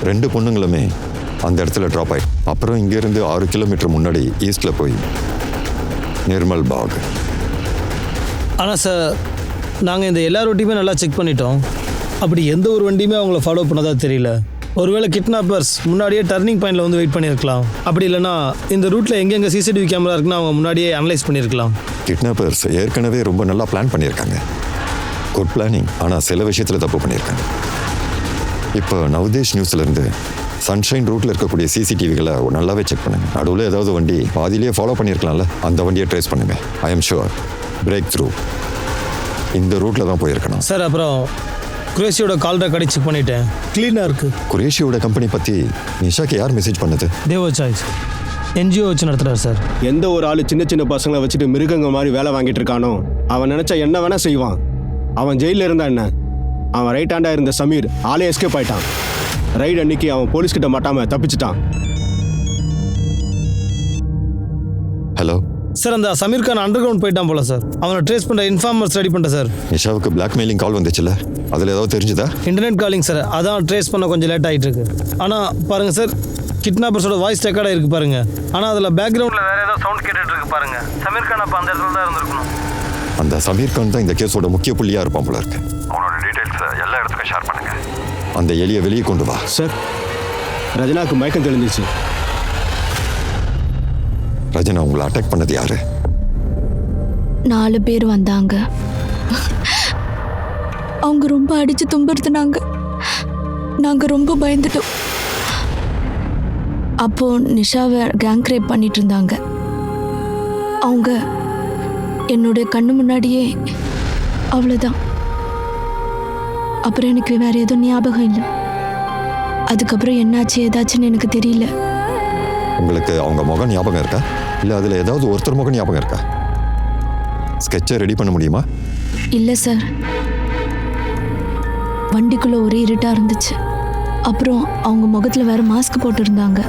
2 பொண்ணுங்களுமே அந்த இடத்துல ட்ராப் ஆயிடுச்சு. அப்புறம் இங்கேருந்து 6 கிலோமீட்டர் முன்னாடி ஈஸ்டில் போய் நிர்மல் பாக். ஆனால் சார் நாங்கள் இந்த எல்லா ரூட்டையுமே நல்லா செக் பண்ணிட்டோம். அப்படி எந்த ஒரு வண்டியுமே அவங்கள ஃபாலோ பண்ணதா தெரியல. ஒருவேளை கிட்னாப்பர்ஸ் முன்னாடியே டர்னிங் பாயிண்டில் வந்து வெயிட் பண்ணியிருக்கலாம். அப்படி இல்லைன்னா இந்த ரூட்டில் எங்கெங்கே சிசிடிவி கேமரா இருக்குன்னு அவங்க முன்னாடியே அனலைஸ் பண்ணியிருக்கலாம். கிட்னாப்பர்ஸ் ஏற்கனவே ரொம்ப நல்லா பிளான் பண்ணியிருக்காங்க. Good planning. ஆனால் சில விஷயத்தில் தப்பு பண்ணியிருக்காங்க. இப்போ நவதேஷ் நியூஸ்லேருந்து சன்ஷைன் ரூட்டில் இருக்கக்கூடிய சிசிடிவிகளை நல்லாவே செக் பண்ணுங்க. நடுவில் ஏதாவது வண்டி பாதியிலேயே ஃபாலோ பண்ணியிருக்கலாம்ல, அந்த வண்டியை ட்ரேஸ் பண்ணுங்க. I am sure break through இந்த ரூட்டில் தான் போயிருக்கணும். சார் அப்புறம் குரேஷியோட கால் ரெக்கார்டை செக் பண்ணிட்டேன். க்ளீனாக இருக்குது. குரேஷியோட கம்பெனி பற்றி நிஷாக்கு யார் மெசேஜ் பண்ணது? தேவோ சாய்ஸ் NGO வச்சு நடத்துகிறார் சார். எந்த ஒரு ஆள் சின்ன பசங்களை வச்சுட்டு மிருகங்க மாதிரி வேலை வாங்கிட்டு இருக்கானோ அவன் நினச்சா என்ன வேணா செய்வான். அவன் ஜெயிலில் இருந்தா என்ன? அவன் ரைட் ஹேண்டாக இருந்த சமீர் ஆளே எஸ்கேப் ஆயிட்டான். ரைட் அன்னைக்கு அவன் போலீஸ்கிட்ட மாட்டாமல் தப்பிச்சிட்டான். ஹலோ சார், அந்த சமீர் கான் அண்டர் கிரவுண்ட் போயிட்டான் போல சார். அவனை ட்ரேஸ் பண்ணுற இன்ஃபார்மர்ஸ் ரெடி பண்ணிட்டேன் சார். நிஷாவுக்கு பிளாக்மெயிலிங் கால் வந்துச்சுல்ல, அதில் ஏதாவது தெரிஞ்சுதா? இன்டர்நெட் காலிங் சார், அதான் ட்ரேஸ் பண்ண கொஞ்சம் லேட் ஆகிட்டு இருக்கு. ஆனால் பாருங்கள் சார், கிட்னாப்பர்ஸோட வாய்ஸ் ரெக்கார்டாக இருக்குது பாருங்கள். ஆனால் அதில் பேக்ரவுண்டில் வேற ஏதோ சவுண்ட் கேட்டுட்டு இருக்கு பாருங்க. சமீர் கான் அப்போ அந்த இடத்துல தான் இருந்திருக்கணும். அந்த சமீர் கான் தான் இந்த கேஸோட முக்கிய புள்ளியாக இருப்பான் போல இருக்கு. அவனோட டீடைல்ஸை எல்லா இடத்துக்கும் ஷேர் பண்ணுங்க. அந்த எலியை வெளியே கொண்டு வா. சார், ரஜினாக்கு மயக்கம் தெளிஞ்சிச்சு. ரஜினா உங்களை அட்டாக் பண்ணது யாரு? 4 பேர் வந்தாங்க. அவங்க ரொம்ப அடிச்சு துன்புறுத்தினாங்க. நாங்க ரொம்ப பயந்துட்டோம். அப்போ நிஷாவை கேங் ரேப் பண்ணிட்டு இருந்தாங்க. அவங்க என்னுடைய கண்ணு முன்னாடியே. அவ்வளோதான். அப்புறம் எனக்கு வேற எதுவும் ஞாபகம் இல்லை. அதுக்கப்புறம் என்னாச்சு ஏதாச்சுன்னு எனக்கு தெரியல. உங்களுக்கு அவங்க முகம் ஞாபகம் இருக்கா? இல்லை அதில் ஏதாவது ஒருத்தர் முகம் ஞாபகம் இருக்கா? ஸ்கெட்சை ரெடி பண்ண முடியுமா? இல்ல சார், வண்டிக்குள்ள ஒரே இருட்டா இருந்துச்சு. அப்புறம் அவங்க முகத்துல வேற மாஸ்க் போட்டு இருந்தாங்க.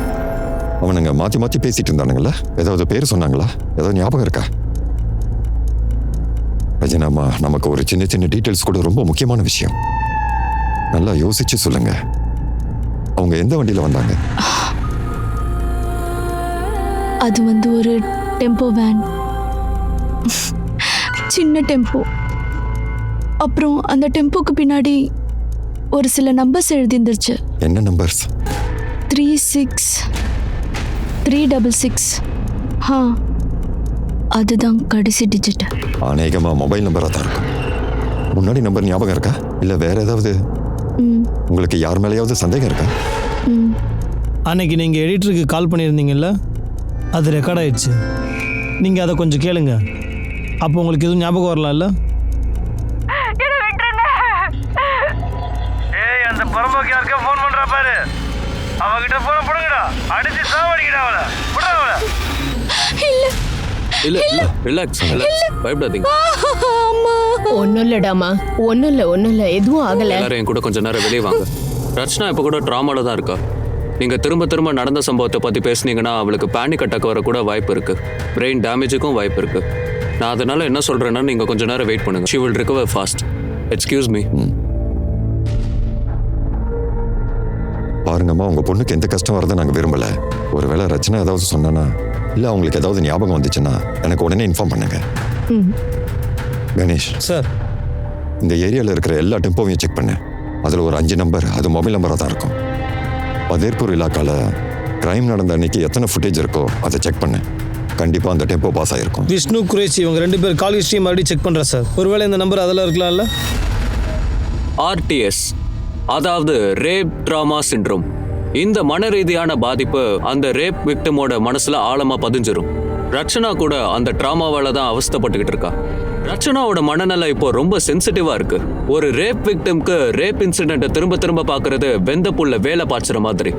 அவனுங்க மாற்றி மாற்றி பேசிட்டு இருந்தானுங்களா? ஏதாவது பேர் சொன்னாங்களா? ஏதாவது ஞாபகம் இருக்கா? ரஜினாமா, நமக்கு ஒரு சின்ன சின்ன டீட்டெயில்ஸ் கூட ரொம்ப முக்கியமான விஷயம். நல்லா யோசிச்சு சொல்லுங்க. அவங்க எந்த வண்டியில் வந்தாங்க? அது ஒரு டெம்போ வேன், சின்ன டெம்போ. அப்புறம் அந்த டெம்போக்கு பின்னாடி ஒரு சில நம்பர்ஸ் எழுதிருந்துச்சு. என்ன நம்பர்ஸ்? 36366. அதுதான் கடைசி டிஜிட். அநேகமா மொபைல் நம்பராக தான் இருக்கும். முன்னாடி நம்பர் ஞாபகம் இருக்கா? இல்லை வேற ஏதாவது? உங்களுக்கு யார் மேலேயாவது சந்தேகம் இருக்கா? அன்னைக்கு நீங்கள் எடிட்டருக்கு கால் பண்ணியிருந்தீங்கல்ல, அது ரெக்கார்ட் ஆயிடுச்சு. நீங்கள் அதை கொஞ்சம் கேளுங்க. அப்போ உங்களுக்கு எதுவும் ஞாபகம் வரலாம்ல? ஏய், அந்த பரம்போக்கு யாருக்கா ஃபோன் பண்றா பாரு. அவகிட்ட போன போடுங்கடா, அடிச்சு சாவடிக்கடா அவளை. விடா அவளை. இல்ல ரிலாக்ஸ், பயப்படாதீங்க. ஒன்னும் இல்லடாமா, ஒன்னும் இல்ல, எதுவும் ஆகல. எல்லாரும் என் கூட கொஞ்ச நேரம் வெளியே வாங்க. ரச்சனா இப்ப கூட ட்ராமால தான் இருக்கா. நீங்க திரும்ப திரும்ப நடந்த சம்பவத்தை பத்தி பேசுனீங்கன்னா அவளுக்கு பேனிக் அட்டாக் வர கூட வாய்ப்பு இருக்கு. பிரெயின் டேமேஜுக்கும் வாய்ப்பு இருக்கு. நான் அதனால என்ன சொல்றேன்னா, நீங்க கொஞ்ச நேரம் வெயிட் பண்ணுங்க. She will recover fast. Excuse me. பாருங்கம்மா, உங்க பொண்ணுக்கு எந்த கஷ்டம் வரதை நாங்கள் விரும்பல. ஒருவேளை ரச்சனை ஏதாவது சொன்னானா, இல்லை அவங்களுக்கு ஏதாவது ஞாபகம் வந்துச்சுன்னா எனக்கு உடனே இன்ஃபார்ம் பண்ணுங்க. கணேஷ் சார், இந்த ஏரியாவில் இருக்கிற எல்லா டெம்போவையும் செக் பண்ணு. அதில் ஒரு 5 நம்பர், அது மொபைல் நம்பராக தான் இருக்கும். பதேர்பூர் இலாக்கால கிரைம் நடந்த அன்னைக்கு எத்தனை ஃபுட்டேஜ் இருக்கோ அதை செக் பண்ணு. கண்டிப்பாக அந்த டெம்போ பாஸ் ஆகிருக்கும். விஷ்ணு, குரேஷி இவங்க 2 பேர் கால் ஹிஸ்ட்ரி மறுபடியும் செக் பண்ணுறேன் சார். ஒருவேளை இந்த நம்பர் அதெல்லாம் இருக்கலாம்ல? RTS, அதாவது ரேப் ட்ராமா சிண்ட்ரோம். இந்த மன ரீதியான பாதிப்பு அந்த ரேப் விக்டிமோட மனசுல ஆழமா பதிஞ்சிரும். ரச்சனா கூட அந்த ட்ராமாவால தான் அவஸ்தைப்பட்டுக்கிட்டு இருக்கா. ரச்சனாவோட மனநல இப்போ ரொம்ப சென்சிட்டிவா இருக்கு. ஒரு ரேப் விக்டிம்க்கு ரேப் இன்சிடென்ட்டை திரும்ப திரும்ப பார்க்கறது வெந்த புல்ல வேலை பாய்ச்சுற மாதிரி.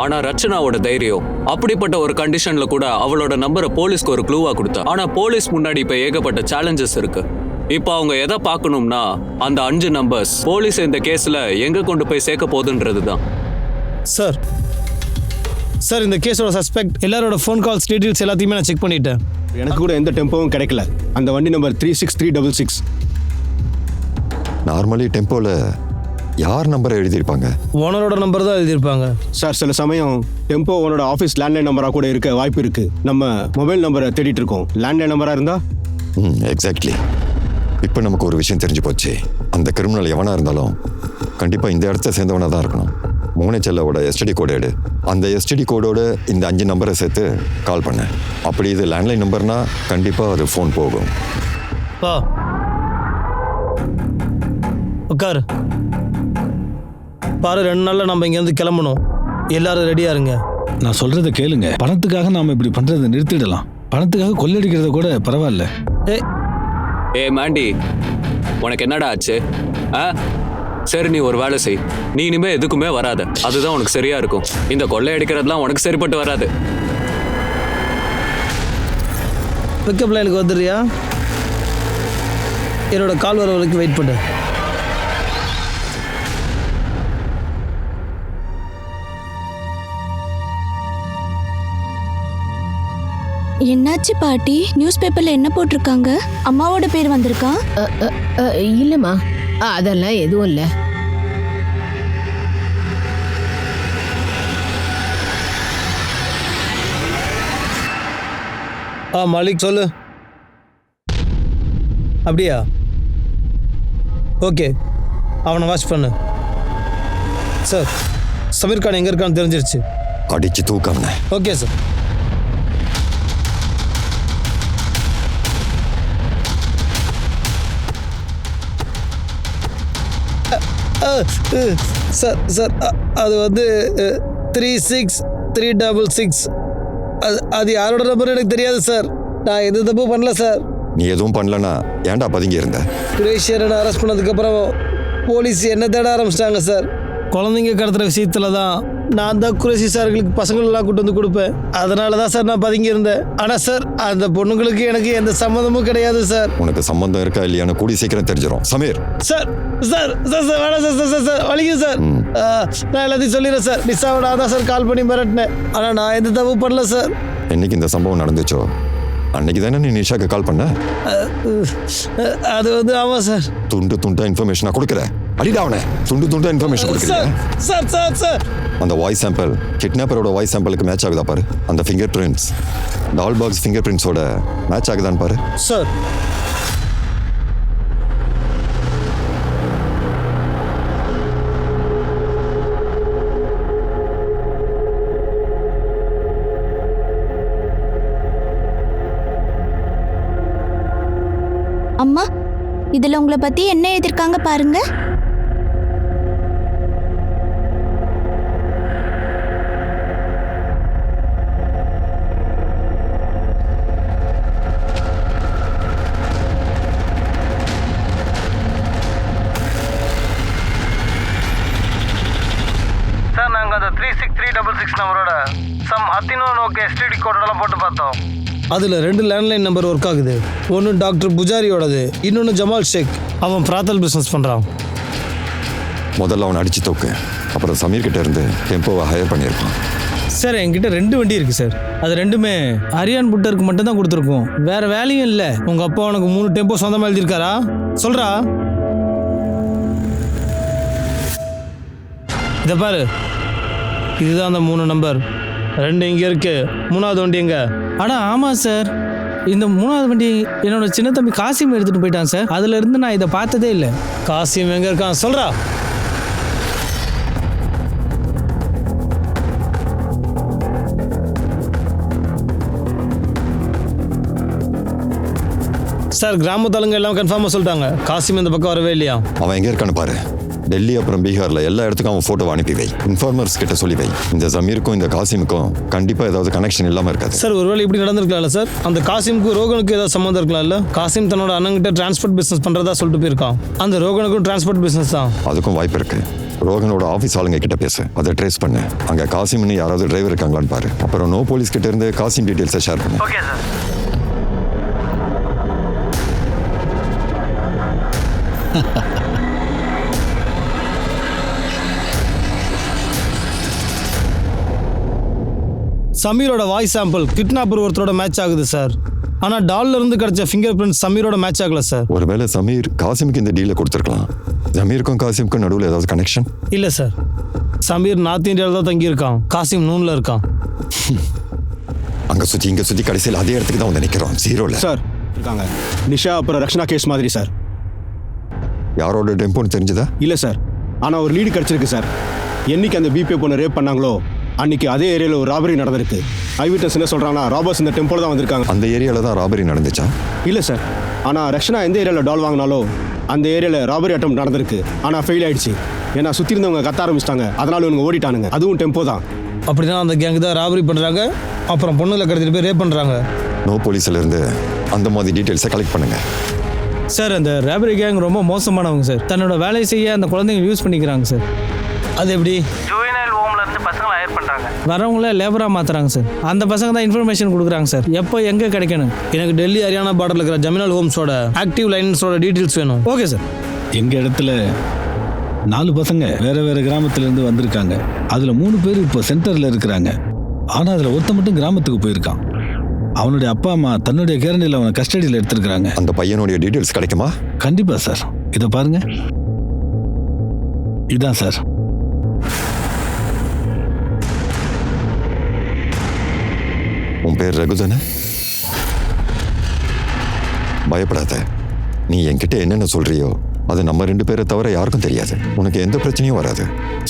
ஆனா ரச்சனாவோட தைரியம், அப்படிப்பட்ட ஒரு கண்டிஷன்ல கூட அவளோட நம்பரை போலீஸ்க்கு ஒரு க்ளூவா கொடுத்தா. ஆனா போலீஸ் முன்னாடி இப்ப ஏகப்பட்ட சேலஞ்சஸ் இருக்கு. இப்போ அவங்க எதை பார்க்கணும்னா, அந்த 5 நம்பர்ஸ் போலீஸ் இந்த கேஸ்ல எங்க கொண்டு போய் சேர்க்க போகுதுன்றது தான். சார், இந்த கேஸோட சஸ்பெக்ட் எல்லாரோட ஃபோன் கால்ஸ் டீட்டெயில்ஸ் எல்லாத்தையுமே நான் செக் பண்ணிட்டேன். எனக்கு கூட எந்த டெம்போவும் கிடைக்கல. அந்த வண்டி நம்பர் 36366. நார்மலி டெம்போவில் யார் நம்பரை எழுதியிருப்பாங்க? ஓனரோட நம்பர் தான் எழுதியிருப்பாங்க சார். சில சமயம் டெம்போ ஓனரோட ஆஃபீஸ் லேண்ட்லைன் நம்பராக கூட இருக்க வாய்ப்பு இருக்கு. நம்ம மொபைல் நம்பரை தேடிட்டு இருக்கோம். லேண்ட்லைன் நம்பராக இருந்தா? எக்ஸாக்ட்லி. இப்போ நமக்கு ஒரு விஷயம் தெரிஞ்சு போச்சு. அந்த கிரிமினல் எவனாக இருந்தாலும் கண்டிப்பாக இந்த இடத்த சேர்ந்தவனாக தான் இருக்கணும். மோனேச்செல்லாவோட எஸ்டிடி கோடு எடு. அந்த எஸ்டிடி கோடோட இந்த 5 நம்பரை சேர்த்து கால் பண்ண. அப்படி இது லேண்ட்லைன் நம்பர்னா கண்டிப்பாக அது ஃபோன் போகும். உட்காரு. பாரு, 2 நாளில் நம்ம இங்கேருந்து கிளம்பணும். எல்லாரும் ரெடியாக இருங்க. நான் சொல்கிறத கேளுங்க. பணத்துக்காக நாம் இப்படி பண்ணுறதை நிறுத்திடலாம். பணத்துக்காக கொள்ளடிக்கிறத கூட பரவாயில்ல. ஏ மாண்டி, உனக்கு என்னடா ஆச்சு? சரி, நீ ஒரு வேலை செய். நீ இனிமே எதுக்குமே வராத. அதுதான் உனக்கு சரியா இருக்கும். இந்த கொள்ளை அடிக்கிறதுலாம் உனக்கு சரிப்பட்டு வராது. பிக்கப் லைனுக்கு வந்துடுறியா? என்னோட கால் வர வரைக்கும் வெயிட் பண்ணு. என்னாச்சு பாட்டி? நியூஸ் பேப்பர்ல என்ன போட்டிருக்காங்க? அம்மாவோட பேர் வந்திருக்கா? இல்லம்மா, அதெல்லாம் எதுவும் இல்லை. மாலிக் சொல்லு. அப்படியா? ஓகே, அவனை வாட்ச் பண்ணு. சார், சமீர் கான் எங்கே இருக்கான்னு தெரிஞ்சிருச்சு. அடிச்சு தூக்காம. Okay sir. சார், அது 36366. அது யாரோட நம்பர் எனக்கு தெரியாது சார். நான் எது தப்பு பண்ணல சார். நீ எதுவும் பண்ணலனா ஏன்டா பதுங்கி இருந்த? குரேஷியரை அரெஸ்ட் பண்ணதுக்கப்புறம் போலீஸ் என்ன தேட ஆரம்பிச்சிட்டாங்க சார். குழந்தைங்க கடத்துற விஷயத்துல தான் நான் தான் குறைசி சார்களுக்கு பசங்களெல்லாம் கூட்டு வந்து கொடுப்பேன். அதனால தான் சார் நான் பதுங்கி இருந்தேன். ஆனால் சார் அந்த பொண்ணுங்களுக்கு எனக்கு எந்த சம்மந்தமும் கிடையாது சார். உனக்கு சம்பந்தம் இருக்கா இல்லையான்னு கூடி சீக்கிரம் தெரிஞ்சிடும். Sameer sir sir sir sir வேணாம் சார் சார் சார் சார் வலிக்குது சார். நான் எல்லாத்தையும் சொல்லிடுறேன் சார். நிஷாவை நான் தான் சார் கால் பண்ணி மிரட்டினேன். ஆனால் நான் எந்த தப்பு பண்ணல சார். என்னைக்கு இந்த சம்பவம் நடந்துச்சோ அன்னைக்கு தானே நீ நிஷாக்கு கால் பண்ண? அது வந்து ஆமாம் சார். துண்டு துண்டா இன்ஃபர்மேஷனா கொடுக்குற? அடிடாவனே, துண்டு துண்டா இன்ஃபர்மேஷன் கொடுக்குறீங்க. சார் சார் சார் அந்த வாய்ஸ் சாம்பிள் கிட்னாப்பரோட வாய்ஸ் சாம்பிளுக்கு மேட்ச் ஆகுதா பாரு. அந்த ஃபிங்கர் பிரிண்ட்ஸ் டால் பாக்ஸ் ஃபிங்கர் பிரிண்ட்ஸோட மேட்ச் ஆகுதான்னு பாரு. சார் அம்மா, இதுல உங்களை பத்தி என்ன எழுதிருக்காங்க பாருங்க. சார் நாங்கள் அந்த 36366 நம்பரோட சம் அத்தினோ நோக்கு எஸ்டிடி கோடெல்லாம் போட்டு பார்த்தோம். அதில் 2 லேண்ட்லைன் நம்பர் ஒர்க் ஆகுது. ஒன்று டாக்டர் புஜாரியோடது, இன்னொன்று ஜமால் ஷேக். அவன் பிராத்தல் பிஸ்னஸ் பண்ணுறான். முதல்ல அவனை அடிச்சு தூக்கு. அப்புறம் சமீர் கிட்ட இருந்து டெம்போவை ஹையர் பண்ணியிருப்பான். சார் என்கிட்ட 2 வண்டி இருக்குது சார். அது 2மே அரியான் புட்டருக்கு மட்டும் தான் கொடுத்துருக்கோம். வேற வேலையும் இல்லை. உங்கள் அப்பா உனக்கு 3 டெம்போ சொந்தமாக எழுதியிருக்காரா? சொல்கிறா. இதை பாரு, இதுதான் அந்த 3 நம்பர். 2 இங்கே இருக்கு. 3வது வண்டி எங்க? ஆனால் ஆமாம் சார், இந்த 3வது வண்டி என்னோட சின்ன தம்பி காசிம் எடுத்துகிட்டு போயிட்டான் சார். அதுல இருந்து நான் இதை பார்த்ததே இல்லை. காசிம் எங்க இருக்கான் சொல்றா. சார் கிராமத்தாளுங்க எல்லாம் கன்ஃபார்மாக சொல்லிட்டாங்க. காசிம் இந்த பக்கம் வரவே இல்லையா? அவன் எங்கே இருக்கான்னு பாரு. டெல்லி அப்புறம் பீகார்ல எல்லா இடத்துக்கும் அவன் ஃபோட்டோ அனுப்பி வை. இன்ஃபார்மர்ஸ் கிட்ட சொல்லி வை. இந்த சமீருக்கும் இந்த காசிமுக்கும் கண்டிப்பாக ஏதாவது கனெக்ஷன் இல்லாமல் இருக்காது. சார் ஒருவேளை இப்படி நடந்திருக்கலாம்ல சார்? அந்த காசிமுக்கும் ரோகனுக்கும் ஏதாவது சம்மந்தம் இருக்கலாம்ல? காசிம் தன்னோட அண்ணங்கிட்ட டிரான்ஸ்போர்ட் பிஸ்னஸ் பண்ணுறதா சொல்லிட்டு போயிருக்கான். அந்த ரோகனுக்கும் டிரான்ஸ்போர்ட் பிஸ்னஸ் தான். அதுக்கும் வாய்ப்பு இருக்கு. ரோகனோட ஆஃபீஸ் ஆளுங்க கிட்ட பேசு. அதை ட்ரேஸ் பண்ணு. அங்கே காசிம்னு யாராவது டிரைவர் இருக்காங்களான்னு பாரு. அப்புறம் நோ போலீஸ் கிட்ட இருந்து காசிம் டீட்டெயில்ஸை ஷேர் பண்ணு. Okay sir. சமீரோட வாய்ஸ் சாம்பிள் கிட்னாப்பர் ஒருத்தரோட மேட்ச் ஆகுது சார். ஆனால் டால்ல இருந்து கிடைச்ச ஃபிங்கர் பிரிண்ட் சமீரோட மேட்ச் ஆகல சார். ஒருவேளை சமீர் காசிமுக்கு இந்த டீலை கொடுத்துருக்கலாம். சமீருக்கும் காசிமுக்கும் நடுவில் ஏதாவது கனெக்ஷன்? இல்லை சார், சமீர் நார்த் இந்தியாவில் தான் தங்கியிருக்கான். காசிம் நூனில் இருக்கான். அங்கே சுற்றி இங்கே சுற்றி கடைசியில் அதே இடத்துக்கு தான் வந்து நிற்கிறோம். ஜீரோவில் சார் இருக்காங்க. நிஷா அப்புறம் ரக்ஷனா கேஸ் மாதிரி சார். யாரோட டெம்போன்னு தெரிஞ்சதா? இல்லை சார், ஆனால் ஒரு லீடு கிடச்சிருக்கு சார். என்னைக்கு அந்த பிபே பொண்ணை ரேப் பண்ணாங்களோ அன்னைக்கு அதே ஏரியாவில் ஒரு ராபரி நடந்திருக்கு. ஐவிட்டஸ் என்ன சொல்கிறாங்கன்னா ராபர்ஸ் இந்த டெம்போல தான் வந்திருக்காங்க. அந்த ஏரியாவில் தான் ராபரி நடந்துச்சா? இல்லை சார், ஆனால் ரக்ஷனா எந்த ஏரியாவில் டால் வாங்கினாலோ அந்த ஏரியாவில் ராபரி அட்டம் நடந்திருக்கு. ஆனால் ஃபெயில் ஆயிடுச்சு. ஏன்னா சுற்றி இருந்தவங்க கத்த ஆரம்பிச்சிட்டாங்க. அதனால இவங்க ஓடிட்டானுங்க. அதுவும் டெம்போ தான். அப்படின்னா அந்த கேங் தான் ராபரி பண்ணுறாங்க, அப்புறம் பொண்ணுங்களை கடத்திட்டு போய் ரேப் பண்ணுறாங்க. நோ போலீஸ்ல இருந்து அந்த மாதிரி டீட்டெயில்ஸை கலெக்ட் பண்ணுங்க. சார் அந்த ராபரி கேங் ரொம்ப மோசமானவங்க சார். தன்னோட வேலையை செய்ய அந்த குழந்தைங்க யூஸ் பண்ணிக்கிறாங்க சார். அது எப்படி? ஜுவனைல் ஹோம்ல இருந்து பசங்களை ஹையர் பண்றாங்க. வரவங்கள லேபராக மாற்றுறாங்க சார். அந்த பசங்க தான் இன்ஃபர்மேஷன் கொடுக்குறாங்க சார். எப்போ எங்கே கிடைக்கணும்? எனக்கு டெல்லி ஹரியானா பார்டரில் இருக்கிற ஜமினல் ஹோம்ஸோட ஆக்டிவ் லைன்ஸோட டீட்டெயில்ஸ் வேணும். Okay sir. எங்கள் இடத்துல 4 பசங்க வேறு வேறு கிராமத்துலேருந்து வந்திருக்காங்க. அதில் 3 பேர் இப்போ சென்டரில் இருக்கிறாங்க. ஆனால் அதில் ஒருத்த மட்டும் கிராமத்துக்கு போயிருக்கான். அவனுடைய அப்பா அம்மா தன்னுடைய கேரண்டியில் அவனை கஸ்டடியில் எடுத்திருக்கிறாங்க. அந்த பையனுடைய டீட்டெயில்ஸ் கிடைக்குமா? கண்டிப்பாக சார். இதை பாருங்க, இதான் சார். உன் பேர் ரகு தானே? பயப்படாத. நீ என்கிட்ட என்னென்ன சொல்றியோ அது நம்ம 2 பேரை தவிர யாருக்கும் தெரியாது. உனக்கு எந்த பிரச்சனையும் வராது.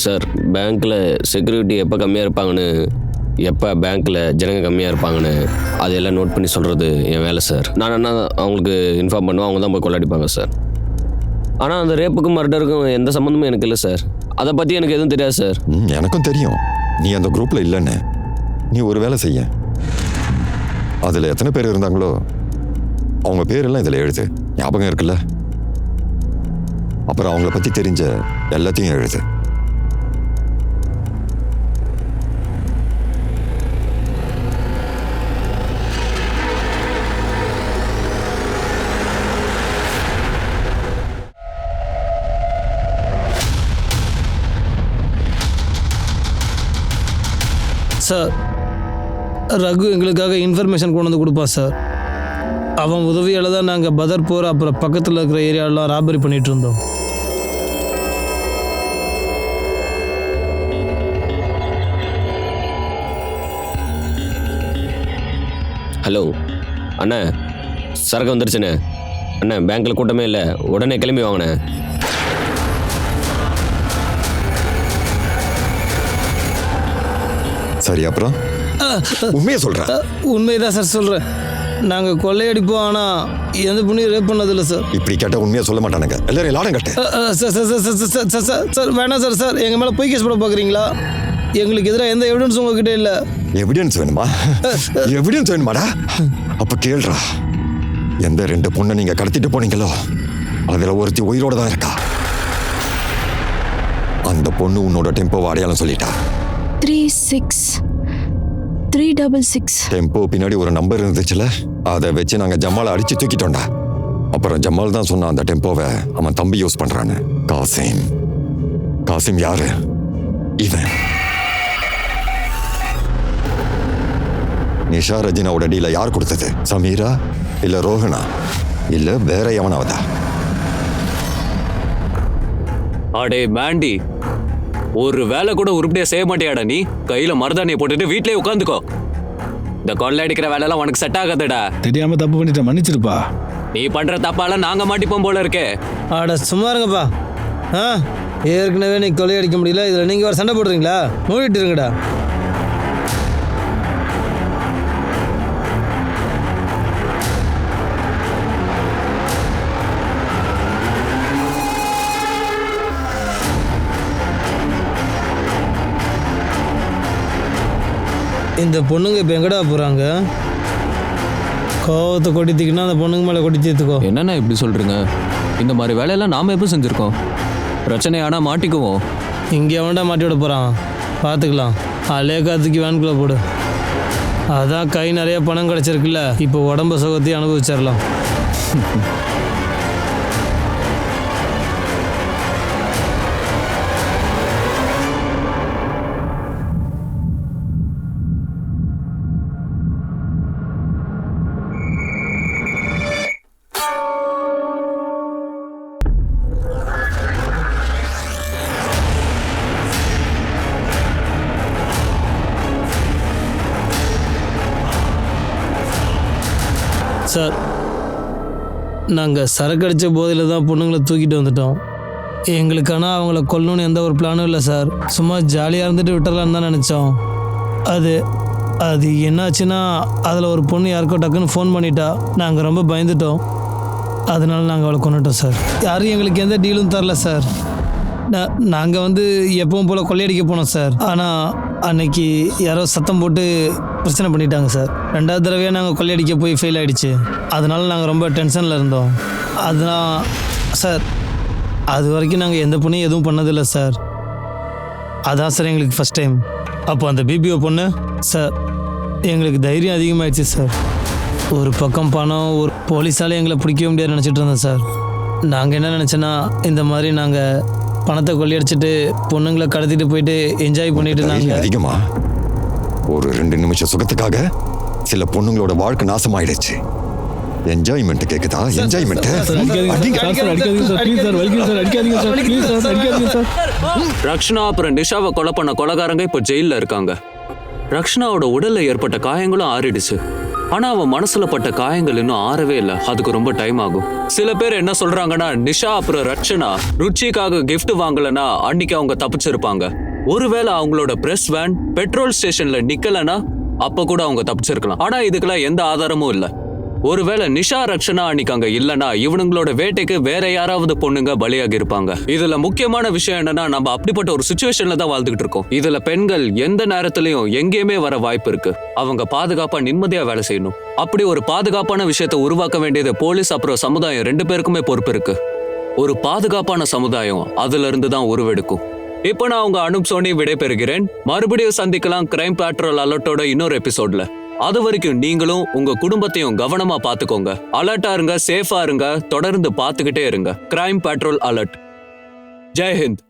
சார் பேங்க்கில் செக்யூரிட்டி எப்போ கம்மியாக இருப்பாங்கன்னு, எப்போ பேங்க்கில் ஜனங்க கம்மியாக இருப்பாங்கன்னு அதெல்லாம் நோட் பண்ணி சொல்கிறது என் வேலை சார். நான் என்ன அவங்களுக்கு இன்ஃபார்ம் பண்ணுவேன், அவங்க தான் போய் கொள்ளாடிப்பாங்க சார். ஆனால் அந்த ரேப்புக்கும் மர்டருக்கும் எந்த சம்மந்தமும் எனக்கு இல்லை சார். அதை பற்றி எனக்கு எதுவும் தெரியாது சார். எனக்கும் தெரியும் நீ அந்த குரூப்பில் இல்லைன்னு. நீ ஒரு வேலை செய்ய, அதில் எத்தனை பேர் இருந்தாங்களோ அவங்க பேரெல்லாம் இதில் எழுது. ஞாபகம் இருக்குல்ல? அப்புறம் அவங்கள பற்றி தெரிஞ்ச எல்லாத்தையும் எழுது. சார் ரகு எங்களுக்காக இன்ஃபர்மேஷன் கொண்டு வந்து கொடுப்பான் சார். அவன் உதவியால் தான் நாங்கள் பதர்பூர் அப்புறம் பக்கத்தில் இருக்கிற ஏரியாவெலாம் ராபரி பண்ணிகிட்டு இருந்தோம். ஹலோ அண்ணா, சரக்கு வந்துருச்சுண்ணே. அண்ணா பேங்க்கில் கூட்டமே இல்லை, உடனே கிளம்பி வாங்கண்ணே. சரி, அப்புறம் உண்மையை சொல்கிறேன். உண்மைதான் சார் சொல்கிறேன். நாங்கள் கொள்ளையடிப்போம், ஆனால் எந்த பொண்ணையும் ரேப் பண்ணதில்லை சார். இப்படி கேட்டால் உண்மையாக சொல்ல மாட்டானுங்க, எல்லாரும் லாடம் கட்டு. Sir sir sir sir sir sir sir sir வேணாம் சார். சார் எங்கள் மேலே பொய் கேஸ் போட பார்க்குறீங்களா? எங்களுக்கு எதிராக எந்த எவிடன்ஸும் உங்ககிட்ட இல்லை. எவிடன்ஸ் வேணுமா? எவிடன்ஸ் வேணுமாடா? அப்ப கேள்றா, எந்த 2 பொண்ணை நீங்க கடத்திட்டு போனீங்களோ அதுல ஒருத்தி உயிரோட தான் இருக்கா. அந்த பொண்ணு உன்னோட டெம்போவை அடையாளம் சொல்லிட்டா. 36366. டெம்போ பின்னாடி ஒரு நம்பர் இருந்துச்சுல, அதை வச்சு நாங்க ஜமாலை அடிச்சு தூக்கிட்டோம்டா. அப்புறம் ஜமால் தான் சொன்னான் அந்த டெம்போவை அவன் தம்பி யூஸ் பண்றான்னு. காசிம். காசிம் யாரு? இவன் நிஷா ரஜினாவோட டீல யார் கொடுத்தது? சமீரா இல்ல ரோஹனா இல்ல வேற எவனாவதா? அடே மாண்டி, ஒரு வேலை கூட உருப்படியா செய்ய மாட்டியாடா நீ? கையில மருதாணியை போட்டுட்டு வீட்லயே உட்காந்துக்கோ. இந்த கொள்ளை அடிக்கிற வேலையெல்லாம் உனக்கு செட் ஆகாதடா. தெரியாம தப்பு பண்ணிட்டேன், மன்னிச்சிருப்பா. நீ பண்ற தப்பால நாங்க மாட்டிப்போம் போல இருக்கே. ஆட சும்மா இருங்கப்பா. ஏற்கனவே நீ கொள்ளையடிக்க முடியல, இதில் நீங்கள் வேறு சண்டை போடுறீங்களா? மூடிட்டு இருங்கடா. இந்த பொண்ணுங்க இப்போ எங்கடா போகிறாங்க? கோவத்தை கொட்டி தீக்கினா அந்த பொண்ணுங்க மேலே கொட்டி தீர்த்துக்கோ. என்னண்ணா இப்படி சொல்கிறீங்க? இந்த மாதிரி வேலையெல்லாம் நாம் எப்போ செஞ்சுருக்கோம்? பிரச்சனை ஆனால் மாட்டிக்குவோம். இங்கே வேண்டாம், மாட்டி விட போகிறான், பார்த்துக்கலாம். அலேகாத்துக்கு வேன்குள்ளே போடு. அதான் கை நிறைய பணம் கிடச்சிருக்குல்ல, இப்போ உடம்பு சுகத்தையும் அனுபவிச்சிடலாம். சார், நாங்கள் சரக்கு அடித்த போதையில் தான் பொண்ணுங்களை தூக்கிட்டு வந்துட்டோம். எங்களுக்கான அவங்கள கொல்லணும்னு எந்த ஒரு பிளானும் இல்லை சார். சும்மா ஜாலியாக இருந்துட்டு விட்டுறலான்னு தான் நினச்சோம். அது என்னாச்சுன்னா, அதில் ஒரு பொண்ணு யாருக்கோ டக்குன்னு ஃபோன் பண்ணிட்டா. நாங்கள் ரொம்ப பயந்துட்டோம், அதனால நாங்கள் அவளை கொண்டுட்டோம் சார். யாரும் எங்களுக்கு எந்த டீலும் தரல சார். நாங்கள் எப்பவும் போல் கொள்ளையடிக்க போனோம் சார். ஆனால் அன்னைக்கு யாரோ சத்தம் போட்டு பிரச்சனை பண்ணிட்டாங்க சார். 2வது தடவையாக நாங்கள் கொள்ளையடிக்க போய் ஃபெயில் ஆகிடுச்சு. அதனால நாங்கள் ரொம்ப டென்ஷனில் இருந்தோம். அதனால் சார், அது வரைக்கும் நாங்கள் எந்த பொண்ணையும் எதுவும் பண்ணதில்லை சார். அதான் சார் எங்களுக்கு ஃபஸ்ட் டைம். அப்போ அந்த பிபிஓ பொண்ணு சார், எங்களுக்கு தைரியம் அதிகமாகிடுச்சு சார். ஒரு பக்கம் பணம், ஒரு போலீஸால் எங்களை பிடிக்கவே முடியாது நினச்சிட்டு இருந்தோம் சார். நாங்கள் என்ன நினச்சோன்னா, இந்த மாதிரி நாங்கள் பணத்தை கொள்ளையடிச்சிட்டு பொண்ணுங்களை கடத்திட்டு போயிட்டு என்ஜாய் பண்ணிட்டு நாங்கள் அதிகமா ஒரு 2 நிமிஷம் சுகத்துக்காக சில பொண்ணுங்களோட வாழ்க்கை நாசமாயிடுச்சு. என்ஜாய்மெண்ட் கேக்குதா? என்ஜாய்மெண்ட். ரக்ஷனா அப்புறம் நிஷாவை கொலை பண்ண கொலைகாரங்க இப்போ ஜெயிலில் இருக்காங்க. ரக்ஷனாவோட உடல்ல ஏற்பட்ட காயங்களும் ஆறிடுச்சு. ஆனா அவன் மனசுல பட்ட காயங்கள் இன்னும் ஆறவே இல்லை. அதுக்கு ரொம்ப டைம் ஆகும். சில பேர் என்ன சொல்றாங்கன்னா, நிஷா அப்புறம் ரக்ஷனா ருச்சிக்காக கிஃப்ட் வாங்கலன்னா அன்னைக்கு அவங்க தப்பிச்சிருப்பாங்க. ஒருவேளை அவங்களோட பிரஸ் வேன் பெட்ரோல் ஸ்டேஷன்ல நிக்கலன்னா அப்ப கூட அவங்க தப்பிச்சிருக்கலாம். ஆனா இதுக்கெல்லாம் எந்த ஆதாரமும் இல்லை. ஒருவேளை நிஷா ரக்ஷனா அன்னைக்கு அங்க இல்லைன்னா இவனுங்களோட வேட்டைக்கு வேற யாராவது பொண்ணுங்க பலியாகி இருப்பாங்க. இதுல முக்கியமான விஷயம் என்னன்னா, நம்ம அப்படிப்பட்ட ஒரு சிச்சுவேஷன்ல தான் வாழ்ந்துகிட்டு இருக்கோம். இதுல பெண்கள் எந்த நேரத்திலையும் எங்கேயுமே வர வாய்ப்பு இருக்கு. அவங்க பாதுகாப்பா நிம்மதியா வேலை செய்யணும். அப்படி ஒரு பாதுகாப்பான விஷயத்தை உருவாக்க வேண்டியது போலீஸ் அப்புறம் சமுதாயம் 2 பேருக்குமே பொறுப்பு இருக்கு. ஒரு பாதுகாப்பான சமுதாயம் அதுல இருந்து தான் உருவெடுக்கும். இப்போ நான் உங்க அனுப் சோனி விடைபெறுகிறேன். மறுபடியும் சந்திக்கலாம் கிரைம் பேட்ரோல் அலர்ட்டோட இன்னொரு எபிசோட்ல. அது வரைக்கும் நீங்களும் உங்க குடும்பத்தையும் கவனமா பாத்துக்கோங்க. அலர்ட்டா இருங்க, சேஃபா இருங்க, தொடர்ந்து பாத்துக்கிட்டே இருங்க. Crime patrol alert. Jai Hind.